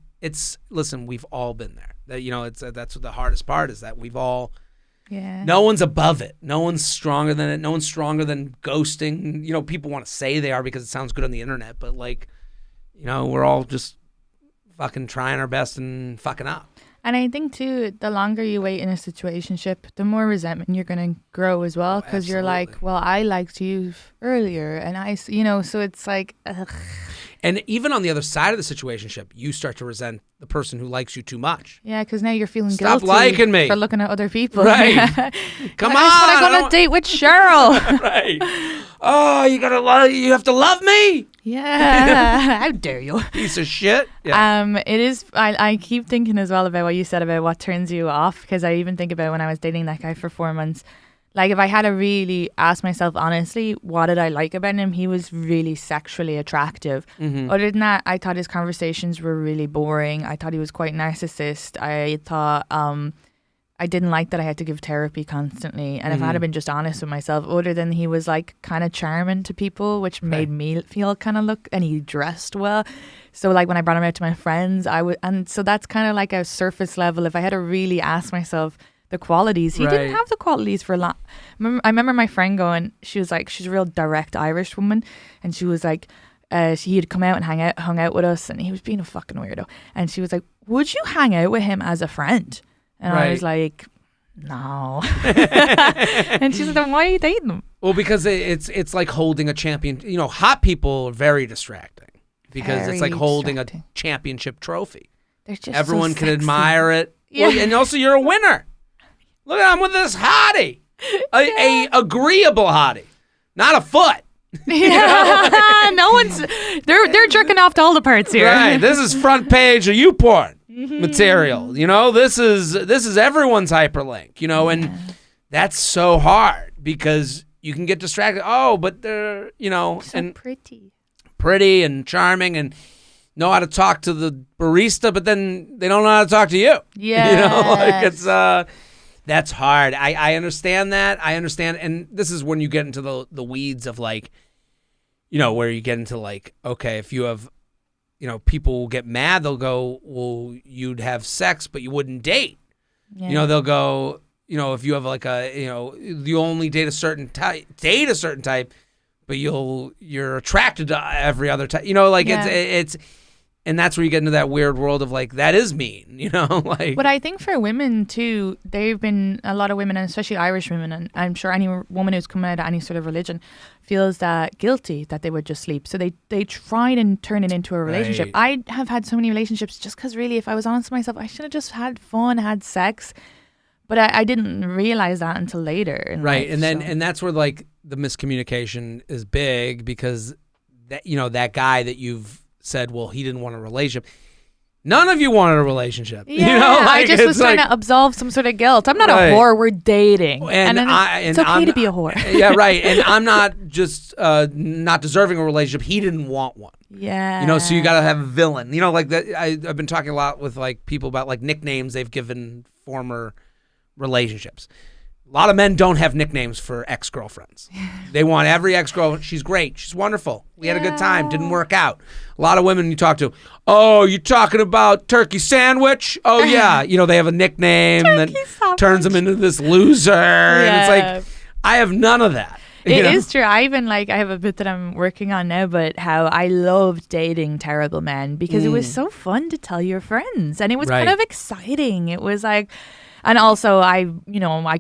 listen, we've all been there. That's what the hardest part is, that we've all, no one's above it. No one's stronger than it. No one's stronger than ghosting. People want to say they are because it sounds good on the internet, but we're all just fucking trying our best and fucking up. And I think too, the longer you wait in a situationship, the more resentment you're going to grow as well. Because you're like, well, I liked you earlier. And so it's like, ugh. And even on the other side of the situationship, you start to resent the person who likes you too much. Yeah, because now you're feeling Stop guilty liking me. for looking at other people. Right. Come on. I want to go on a date with Cheryl. Right. Oh, you have to love me? Yeah. How dare you? Piece of shit. Yeah. It is, I keep thinking as well about what you said about what turns you off, because I even think about when I was dating that guy for 4 months. Like, if I had to really ask myself honestly, what did I like about him? He was really sexually attractive. Mm-hmm. Other than that, I thought his conversations were really boring. I thought he was quite narcissist. I thought I didn't like that I had to give therapy constantly. And if I had been just honest with myself, other than he was like kind of charming to people, which made me feel kind of look, and he dressed well. So like when I brought him out to my friends, and so that's kind of like a surface level. If I had to really ask myself the qualities, he didn't have the qualities for a lot. I remember my friend going, she was like, she's a real direct Irish woman, and she was like, he had come out and hung out with us, and he was being a fucking weirdo. And she was like, would you hang out with him as a friend? And I was like, no. And she's like, then why are you dating him? Well, because it's like holding a champion. Hot people are very distracting because it's like holding a championship trophy. They're just everyone so can sexy. Admire it. Yeah. Well, and also you're a winner. Look, I'm with this hottie, a agreeable hottie, not a foot. Yeah, no one's. They're jerking off to all the parts here. Right. This is front page of YouPorn material. This is everyone's hyperlink. And that's so hard because you can get distracted. Oh, but they're so and pretty and charming and know how to talk to the barista, but then they don't know how to talk to you. Yeah, it's that's hard. I understand that. I understand, and this is when you get into the weeds of like, where you get into like, okay, if you have, people will get mad. They'll go, well, you'd have sex, but you wouldn't date. Yeah. They'll go, if you have like you only date a certain type, but you're attracted to every other type. It's. And that's where you get into that weird world of like, that is mean, like. But I think for women too, there've been a lot of women, and especially Irish women, and I'm sure any woman who's come out of any sort of religion feels that guilty that they would just sleep. So they try and turn it into a relationship. Right. I have had so many relationships just because really, if I was honest with myself, I should have just had fun, had sex. But I didn't realize that until later in life, and that's where like the miscommunication is big, because that that guy that you've said, well, he didn't want a relationship. None of you wanted a relationship. Yeah, Like, I just was trying to absolve some sort of guilt. I'm not a whore. We're dating, and it's okay to be a whore. Yeah, right. And I'm not just not deserving a relationship. He didn't want one. Yeah. So you got to have a villain. Like that. I've been talking a lot with like people about like nicknames they've given former relationships. A lot of men don't have nicknames for ex-girlfriends. They want every ex-girlfriend. She's great. She's wonderful. We had a good time. Didn't work out. A lot of women you talk to, oh, you talking about turkey sandwich? Oh, yeah. They have a nickname that turns them into this loser. And it's like, I have none of that. It is true. I have a bit that I'm working on now, but how I loved dating terrible men because it was so fun to tell your friends. And it was kind of exciting. It was like... And also, I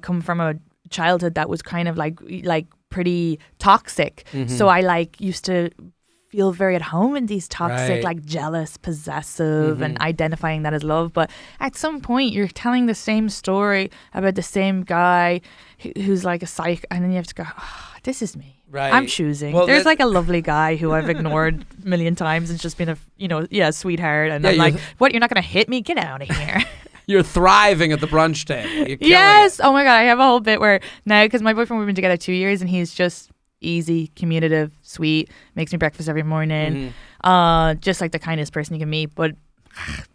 come from a childhood that was kind of like pretty toxic. So I used to feel very at home in these toxic, like jealous, possessive, and identifying that as love. But at some point, you're telling the same story about the same guy who's like a psych, and then you have to go, oh, this is me. Right. I'm choosing. Well, there's like a lovely guy who I've ignored a million times and just been a sweetheart. And I'm like, what? You're not going to hit me? Get out of here. You're thriving at the brunch table. Yes. Oh my God. I have a whole bit where now, because my boyfriend, we've been together 2 years and he's just easy, communicative, sweet, makes me breakfast every morning. Just like the kindest person you can meet. But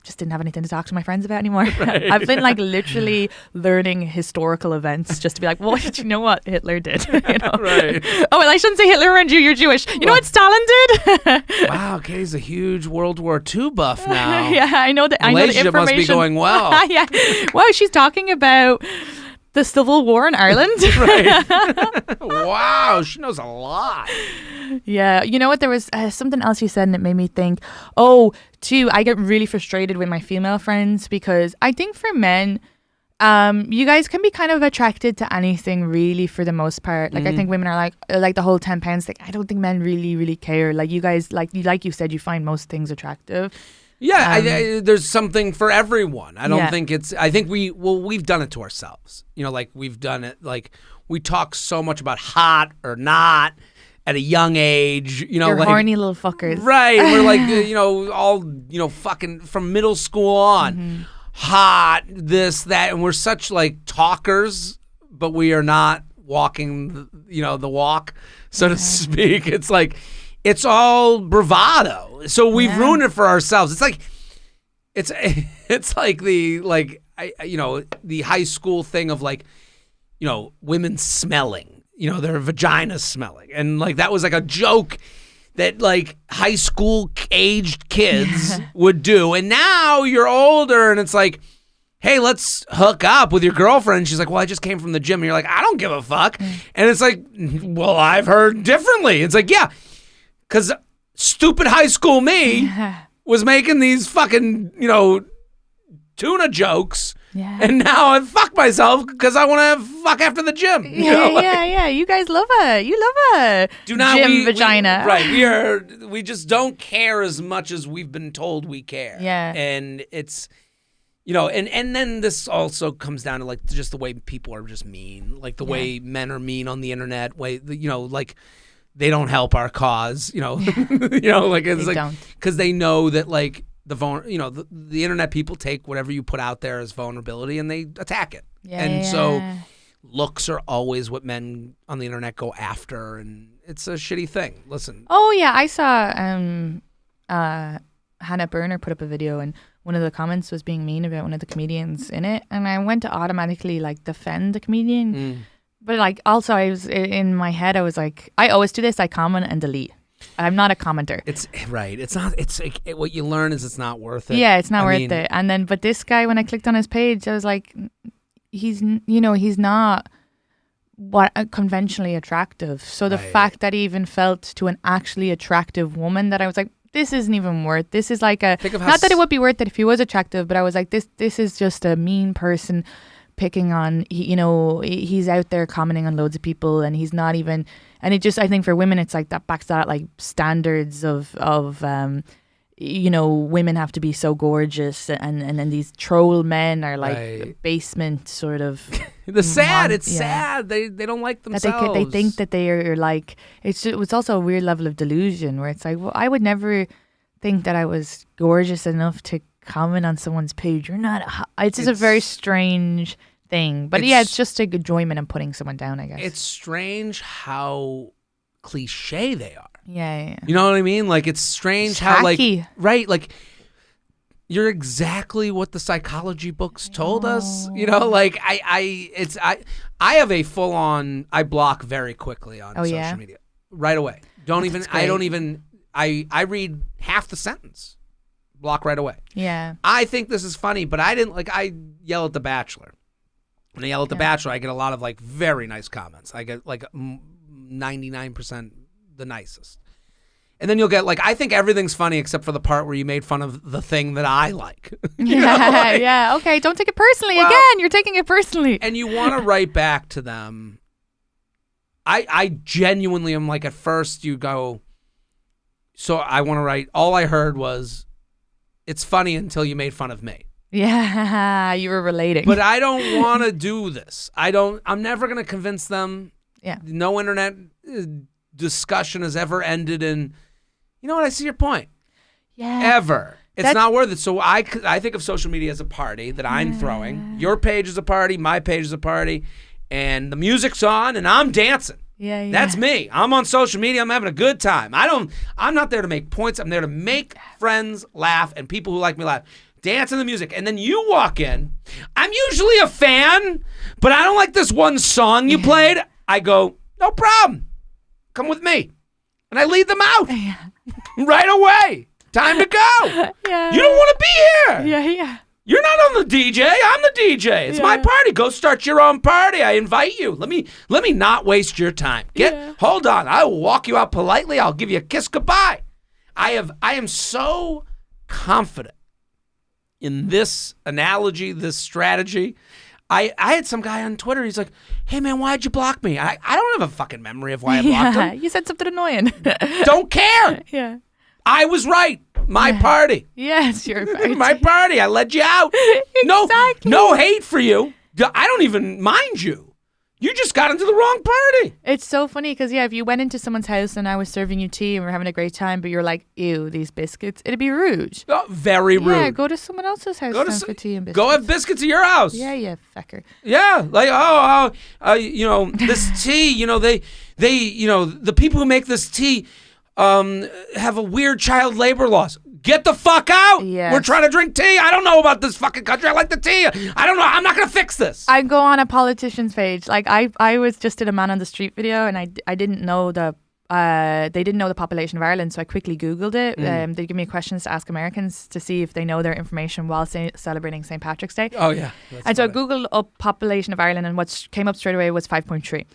just didn't have anything to talk to my friends about anymore. Right. I've been literally learning historical events just to be like, well, did you know what Hitler did? Right. Oh, well, I shouldn't say Hitler around you. You're Jewish. You know what Stalin did? Wow, Katie's a huge World War II buff now. Yeah, I know that. Relationship must be going well. Yeah. Wow, she's talking about the Civil War in Ireland. Right. Wow, she knows a lot. Yeah. You know what? There was something else you said and it made me think, I get really frustrated with my female friends because I think for men, you guys can be kind of attracted to anything really for the most part. Like I think women are like the whole 10 pounds thing. I don't think men really, really care. Like you guys, like you said, you find most things attractive. Yeah, there's something for everyone. I don't think I think we've done it to ourselves. We've done it, we talk so much about hot or not at a young age. You're horny little fuckers. Right. We're all, fucking from middle school on. Hot, this, that. And we're such talkers, but we are not walking, the walk, so to speak. It's it's all bravado. So we've ruined it for ourselves. It's like the high school thing of women smelling, their vaginas smelling. And that was a joke that high school aged kids would do. And now you're older and it's hey, let's hook up with your girlfriend. She's like, well, I just came from the gym. And you're like, I don't give a fuck. And it's well, I've heard differently. It's yeah. Because stupid high school me was making these fucking, tuna jokes. Yeah. And now I fuck myself because I want to fuck after the gym. Yeah. You guys love a gym vagina. We just don't care as much as we've been told we care. Yeah. And it's, and then this also comes down to just the way people are just mean. The way men are mean on the internet. They don't help our cause, it's because they know that the internet people take whatever you put out there as vulnerability and they attack it. So looks are always what men on the internet go after, and it's a shitty thing. Listen. Oh yeah, I saw Hannah Burner put up a video and one of the comments was being mean about one of the comedians in it, and I went to automatically defend the comedian. But also I was in my head, I was I always do this, I comment and delete. I'm not a commenter. It's right. It's not, what you learn is it's not worth it. Yeah, it's not worth it. And then, but this guy, when I clicked on his page, I was he's not conventionally attractive. So the fact that he even felt to an actually attractive woman that I was this isn't even worth, this is not that it would be worth it if he was attractive, but I was this is just a mean person picking on, he's out there commenting on loads of people and he's not even, and it just, I think for women it's that backs that standards of women have to be so gorgeous and then these troll men are basement sort of it's sad they don't like themselves, they think that they are it was also a weird level of delusion where it's well, I would never think that I was gorgeous enough to comment on someone's page. You're not. It's just a very strange thing. But it's just a enjoyment in putting someone down, I guess. It's strange how cliche they are. Yeah. You know what I mean? Like, it's strange how, like, right? Like, you're exactly what the psychology books told us. You know, like, I have a full on. I block very quickly on social media right away. I read half the sentence. Block right away. Yeah. I think this is funny, but I yell at The Bachelor. When I yell at The Bachelor, I get a lot of, like, very nice comments. I get, like, 99% the nicest. And then you'll get, like, I think everything's funny except for the part where you made fun of the thing that I like. Yeah. Okay, don't take it personally. Again, you're taking it personally. And you want to write back to them. I genuinely am like, at first you go, so I want to write, all I heard was, it's funny until you made fun of me. Yeah, you were relating. But I don't want to do this. I'm never going to convince them. Yeah. No internet discussion has ever ended in, you know what, I see your point. Yeah. Ever. It's not worth it. So I think of social media as a party that I'm throwing. Your page is a party. My page is a party. And the music's on and I'm dancing. Yeah. That's me. I'm on social media. I'm having a good time. I'm not there to make points. I'm there to make friends laugh and people who like me laugh. Dance in the music. And then you walk in. I'm usually a fan, but I don't like this one song you played. I go, no problem. Come with me. And I lead them out. Right away. Time to go. You don't want to be here. Yeah. You're not on the DJ. I'm the DJ. It's my party. Go start your own party. I invite you. Let me not waste your time. Hold on. I will walk you out politely. I'll give you a kiss goodbye. I am so confident in this analogy, this strategy. I had some guy on Twitter. He's like, hey, man, why'd you block me? I don't have a fucking memory of why I blocked him. You said something annoying. Don't care. Yeah. I was right. My party. Yes, your party. My party. I led you out. Exactly. No hate for you. I don't even mind you. You just got into the wrong party. It's so funny because, if you went into someone's house and I was serving you tea and we're having a great time, but you're like, ew, these biscuits, it'd be rude. Oh, very rude. Yeah, go to someone else's house for tea and biscuits. Go have biscuits at your house. Yeah, you fecker. Yeah, like, this tea, the people who make this tea have a weird child labor laws. Get the fuck out. Yes. We're trying to drink tea. I don't know about this fucking country. I like the tea. I don't know. I'm not going to fix this. I go on a politician's page. Like I was just in a man on the street video and I didn't know they didn't know the population of Ireland. So I quickly Googled it. They give me questions to ask Americans to see if they know their information while celebrating St. Patrick's Day. Oh, yeah. And so I Googled up population of Ireland and what came up straight away was 5.3.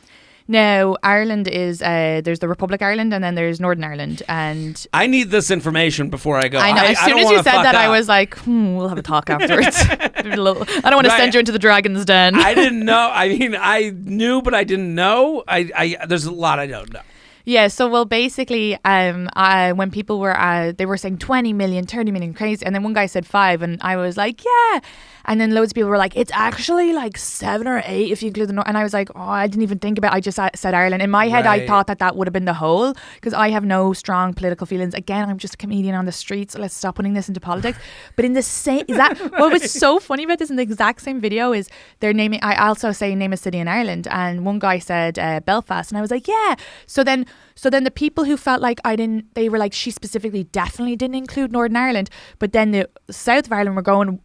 Now, Ireland is, there's the Republic Ireland and then there's Northern Ireland. And I need this information before I go. I know. As soon as you said that, I was like, we'll have a talk afterwards. I don't want to send you into the dragon's den. I didn't know. I mean, I knew, but I didn't know. There's a lot I don't know. Yeah, so basically, when people were, they were saying 20 million, 30 million, crazy. And then one guy said 5 and I was like, yeah. And then loads of people were like, it's actually like 7 or 8 if you include the North. And I was like, I didn't even think about it. I just said Ireland. In my head, I thought that would have been the whole because I have no strong political feelings. Again, I'm just a comedian on the streets. So let's stop putting this into politics. But in the same, what was so funny about this in the exact same video is they're naming, I also say name a city in Ireland. And one guy said Belfast. And I was like, yeah. So then the people who felt like they were like, she specifically definitely didn't include Northern Ireland. But then the south of Ireland were going,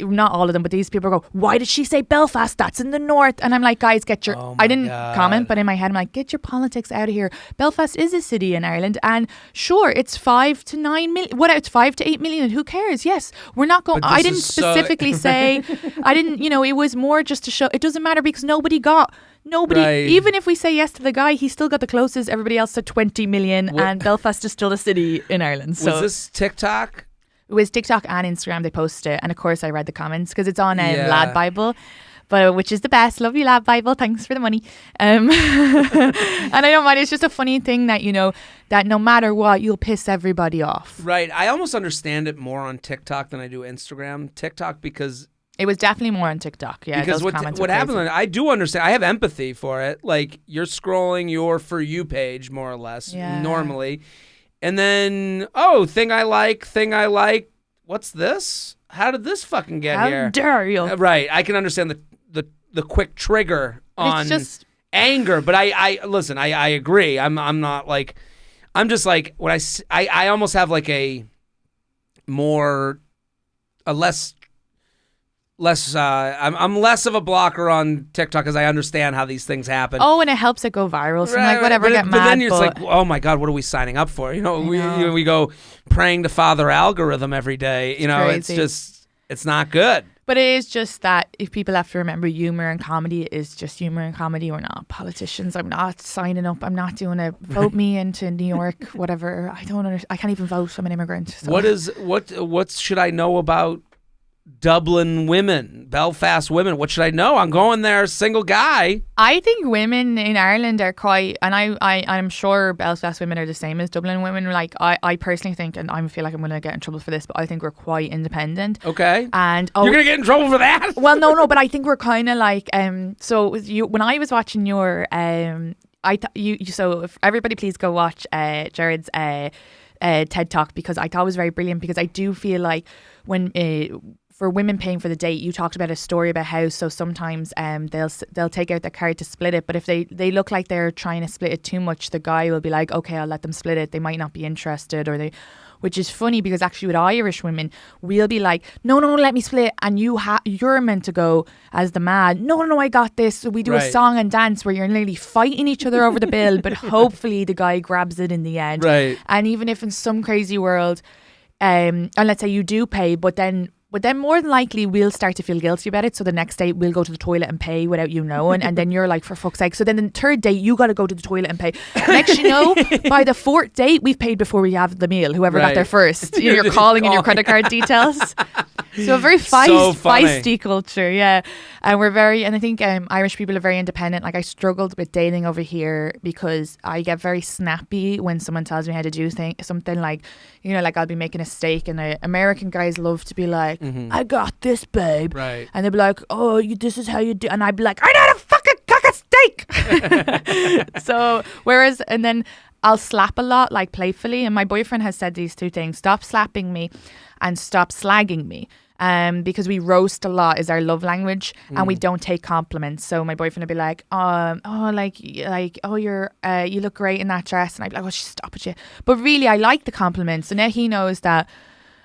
not all of them, but these people go, why did she say Belfast? That's in the north. And I'm like, guys, I didn't comment, but in my head, I'm like, get your politics out of here. Belfast is a city in Ireland. And sure, it's 5 to 9 million. What, it's 5 to 8 million. Who cares? Yes, we're not going, I didn't specifically say, I didn't, it was more just to show, it doesn't matter because nobody, even if we say yes to the guy, he still got the closest. Everybody else said 20 million and Belfast is still a city in Ireland. So was this TikTok? It was TikTok and Instagram. They posted it. And of course I read the comments because it's on Lad Bible, which is the best. Love you, Lad Bible. Thanks for the money. And I don't mind. It's just a funny thing that, that no matter what, you'll piss everybody off. Right. I almost understand it more on TikTok than I do Instagram. TikTok because... It was definitely more on TikTok, yeah. Because what happens, I do understand. I have empathy for it. Like, you're scrolling your For You page, more or less, normally. And then, thing I like. What's this? How did this fucking get here? How dare you? Right. I can understand the quick trigger on It's just anger, but I listen. I agree. I'm not like. I'm just like when I almost have like a less. I'm less of a blocker on TikTok because I understand how these things happen. Oh, and it helps it go viral. So I'm like, whatever, get mad. But then it's like, oh my God, what are we signing up for? We go praying to Father Algorithm every day. It's not good. But it is just that if people have to remember, humor and comedy is just humor and comedy. We're not politicians. I'm not signing up. I'm not doing a vote me into New York, whatever. I can't even vote. I'm an immigrant. So. What should I know about Dublin women, Belfast women? What should I know? I'm going there, single guy. I think women in Ireland are quite, and I'm sure Belfast women are the same as Dublin women. Like I personally think, and I feel like I'm going to get in trouble for this, but I think we're quite independent. Okay. And you're going to get in trouble for that? Well, no, but I think we're kind of like, so when I was watching your, so if everybody please go watch Jared's TED Talk, because I thought it was very brilliant, because I do feel like when for women paying for the date, you talked about a story about how so sometimes they'll take out their card to split it, but if they look like they're trying to split it too much, the guy will be like, okay, I'll let them split it. They might not be interested, which is funny, because actually with Irish women, we'll be like, no, let me split, and you're meant to go as the man. No, I got this. So we do a song and dance where you're nearly fighting each other over the bill, but hopefully the guy grabs it in the end. Right. And even if in some crazy world, and let's say you do pay, but then more than likely we'll start to feel guilty about it. So the next day we'll go to the toilet and pay without you knowing. And then you're like, for fuck's sake. So then the third date, you got to go to the toilet and pay. Next you know, by the fourth date, we've paid before we have the meal. Whoever got there first. You're calling in your credit card details. So a very feisty culture, yeah. And I think Irish people are very independent. Like I struggled with dating over here because I get very snappy when someone tells me how to do something, like, like I'll be making a steak, and American guys love to be like, I got this, babe. Right. And they'll be like, oh, this is how you do. And I'd be like, I know how to fucking cook a steak. So, and then I'll slap a lot, like playfully. And my boyfriend has said these two things: stop slapping me and stop slagging me. Because we roast a lot is our love language, and we don't take compliments. So my boyfriend would be like, you look great in that dress, and I'd be like, oh, stop it, you. But really, I like the compliments. So now he knows that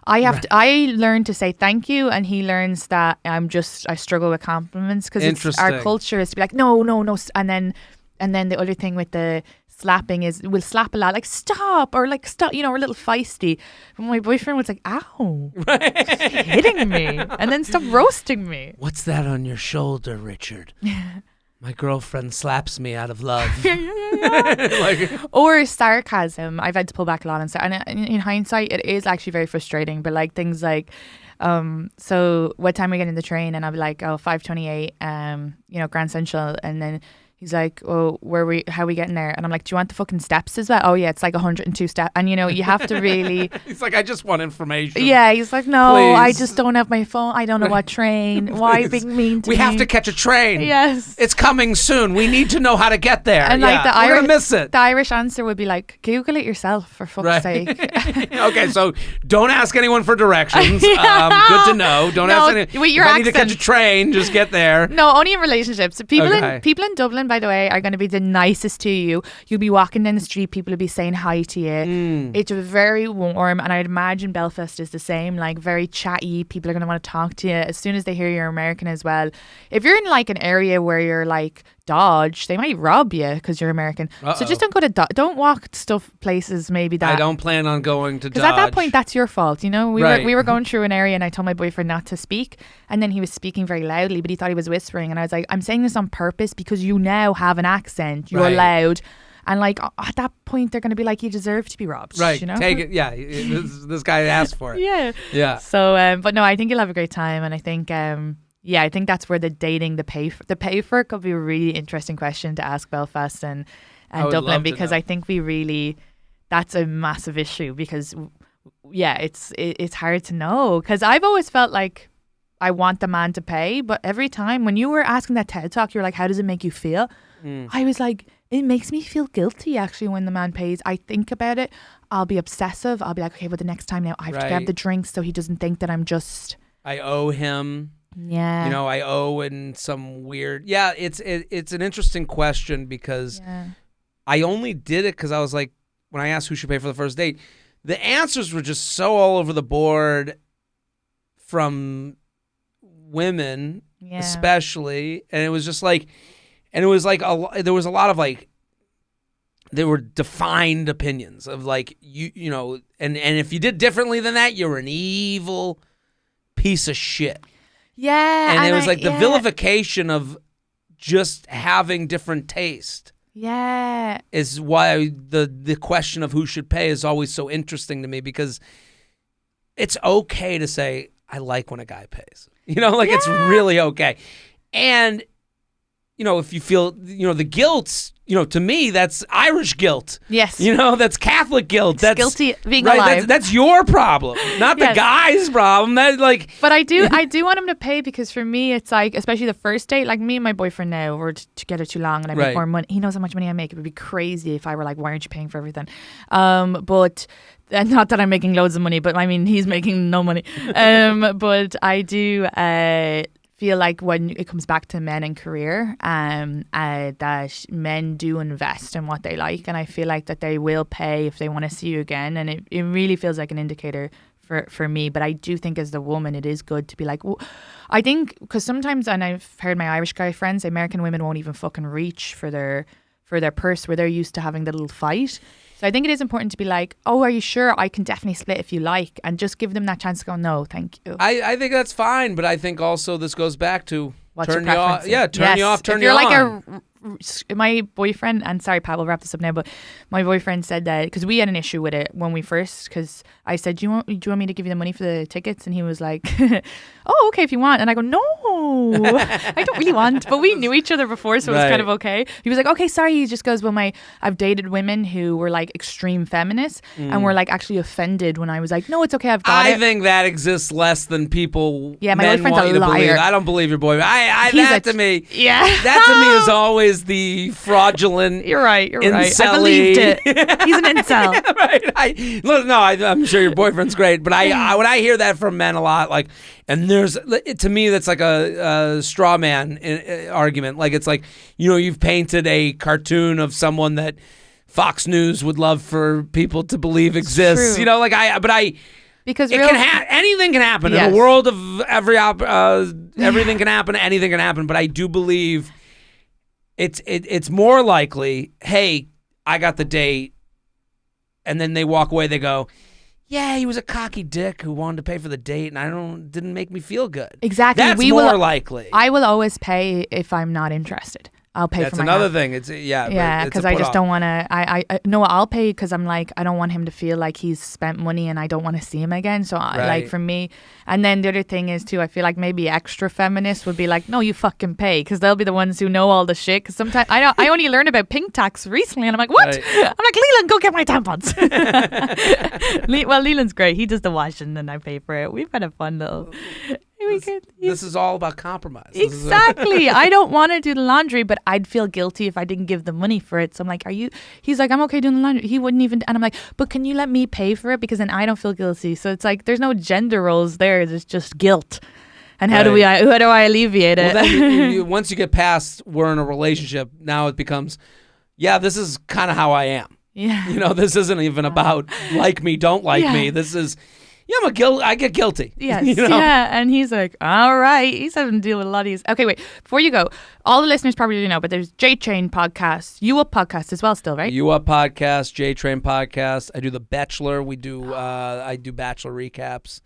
I learn to say thank you, and he learns that I struggle with compliments, because our culture is to be like, no, and then the other thing with the slapping is we'll slap a lot, like stop, or like stop, we're a little feisty. But my boyfriend was like, ow, hitting me, and then stop roasting me. What's that on your shoulder, Richard? My girlfriend slaps me out of love. Or sarcasm. I've had to pull back a lot on and in hindsight it is actually very frustrating, but like things like so what time we get in the train, and I'll be like, 5:28, Grand Central, and then he's like, oh, how are we getting there? And I'm like, do you want the fucking steps as well? Oh yeah, it's like 102 steps. And you have to really... He's like, I just want information. Yeah, he's like, no, please. I just don't have my phone. I don't know what train. Why being mean to me? We have to catch a train. Yes. It's coming soon. We need to know how to get there. And like we're going to miss it. The Irish answer would be like, Google it yourself, for fuck's sake. Okay, so don't ask anyone for directions. Good to know. Don't ask anyone. With your accent. I need to catch a train, just get there. No, only in relationships. People in Dublin, by the way, are going to be the nicest to you. You'll be walking down the street, people will be saying hi to you. It's very warm, and I'd imagine Belfast is the same, like very chatty. People are going to want to talk to you as soon as they hear you're American as well. If you're in like an area where you're like Dodge, they might rob you because you're American. So just don't go to don't walk places maybe that I don't plan on going to Dodge, because at that point that's your fault. We were going through an area, and I told my boyfriend not to speak, and then he was speaking very loudly, but he thought he was whispering, and I was like, I'm saying this on purpose because you now have an accent, you're loud, and like at that point they're going to be like, you deserve to be robbed, right? Take it. Yeah, this guy asked for it. Yeah. So but no, I think you'll have a great time, and I think I think that's where the pay for it could be a really interesting question to ask Belfast and Dublin, because I think that's a massive issue, because it's hard to know, because I've always felt like I want the man to pay, but every time when you were asking that TED Talk, you're like, how does it make you feel? I was like, It makes me feel guilty actually when the man pays. I think about it. I'll be obsessive. I'll be like, okay, but the next time now I have to grab the drinks so he doesn't think that I'm just. I owe him. Yeah. You know, I owe in some weird. Yeah, it's an interesting question because I only did it because I was like, when I asked who should pay for the first date, the answers were just so all over the board from women, especially, and it was just like. And it was like there was a lot of like, there were defined opinions of like, you know, and if you did differently than that, you're an evil piece of shit. Yeah. And it was like the vilification of just having different taste. Yeah. Is why the question of who should pay is always so interesting to me, because it's okay to say, I like when a guy pays. You know, like it's really okay. And you know, if you feel, you know, the guilt, you know, to me, that's Irish guilt. Yes. You know, that's Catholic guilt. That's guilty being alive. That's your problem, not the guy's problem. That like. But I do want him to pay, because for me, it's like, especially the first date, like me and my boyfriend now, we're together too long and I make more money. He knows how much money I make. It would be crazy if I were like, why aren't you paying for everything? But not that I'm making loads of money, but I mean, he's making no money. But I do feel like when it comes back to men and career, that men do invest in what they like, and I feel like that they will pay if they want to see you again, and it really feels like an indicator for me. But I do think as the woman, it is good to be like, I think, because sometimes, and I've heard my Irish guy friends, American women won't even fucking reach for their purse, where they're used to having the little fight. So I think it is important to be like, oh, are you sure? I can definitely split if you like, and just give them that chance to go, no, thank you. I think that's fine, but I think also this goes back to what's turn your you off. Yeah, turn you off, turn if you you're on. Like my boyfriend, and sorry, Pat, we'll wrap this up now, but my boyfriend said that, because we had an issue with it when we first, because I said, do you want me to give you the money for the tickets? And he was like, oh, okay, if you want. And I go, no, I don't really want. But we knew each other before, so it was kind of okay. He was like, okay, sorry. He just goes, well, I've dated women who were like extreme feminists and were like actually offended when I was like, no, it's okay, I've got it. I think that exists less than people. Yeah, my boyfriend's a liar. I don't believe your boyfriend. To me, that to me is always the fraudulent. You're right. Incelly. I believed it. He's an incel. Right. I'm sure your boyfriend's great, but I when I hear that from men a lot, like, and to me that's like a straw man argument. Like, it's like, you know, you've painted a cartoon of someone that Fox News would love for people to believe exists. You know, like because anything can happen in a world of everything can happen, anything can happen. But I do believe it's more likely, hey, I got the date, and then they walk away. They go, yeah, he was a cocky dick who wanted to pay for the date, and didn't make me feel good. Exactly, that's more likely. I will always pay if I'm not interested. I'll pay for my another half. thing. It's because I just don't want to. I no, I'll pay because I'm like, I don't want him to feel like he's spent money and I don't want to see him again. So like for me, and then the other thing is too, I feel like maybe extra feminists would be like, no, you fucking pay, because they'll be the ones who know all the shit. Because sometimes I only learned about pink tax recently, and I'm like, what? Right. I'm like, Leland, go get my tampons. Well, Leland's great. He does the washing and I pay for it. We've had a fun little. This is all about compromise. Exactly. I don't want to do the laundry, but I'd feel guilty if I didn't give the money for it. So I'm like, he's like, I'm okay doing the laundry. He wouldn't even, and I'm like, but can you let me pay for it? Because then I don't feel guilty. So it's like, there's no gender roles there. There's just guilt. And how do I alleviate it? Well, then once you get past we're in a relationship, now it becomes, this is kind of how I am. Yeah. You know, this isn't even about like me, don't like me. This is, I get guilty. Yes. You know? Yeah. And he's like, all right. He's having to deal with a lot of these. Okay, wait. Before you go, all the listeners probably do know, but there's J-Train podcast, You Up podcast as well still, right? You Up podcast, J-Train podcast. I do The Bachelor. I do Bachelor recaps.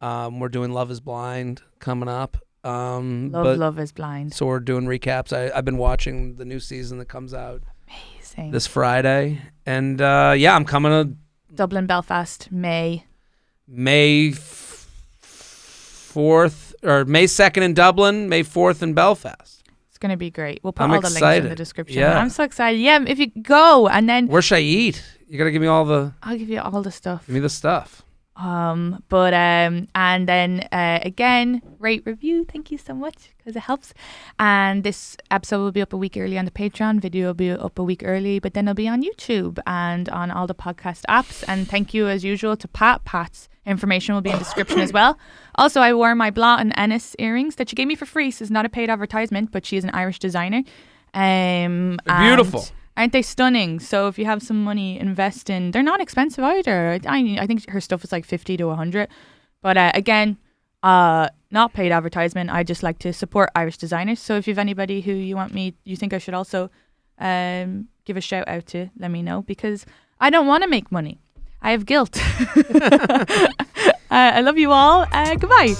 We're doing Love is Blind coming up. Love is Blind. So we're doing recaps. I've been watching the new season that comes out amazing this Friday. And I'm coming to Dublin, Belfast, May 4th or May 2nd in Dublin, May 4th in Belfast. It's going to be great. We'll put all the links in the description. Yeah. I'm so excited. Yeah, if you go and then... Where should I eat? You got to give me all the... I'll give you all the stuff. Give me the stuff. And then again, rate, review. Thank you so much because it helps. And this episode will be up a week early on the Patreon. Video will be up a week early, but then it'll be on YouTube and on all the podcast apps. And thank you as usual to Pat. Pat's information will be in the description as well. Also, I wore my Blah and Ennis earrings that she gave me for free. So it's not a paid advertisement, but she is an Irish designer. Beautiful. Aren't they stunning? So if you have some money, invest in. They're not expensive either. I think her stuff is like 50 to 100. But again, not paid advertisement. I just like to support Irish designers. So if you have anybody who you think I should also give a shout out to, let me know, because I don't want to make money. I have guilt. I love you all. Goodbye.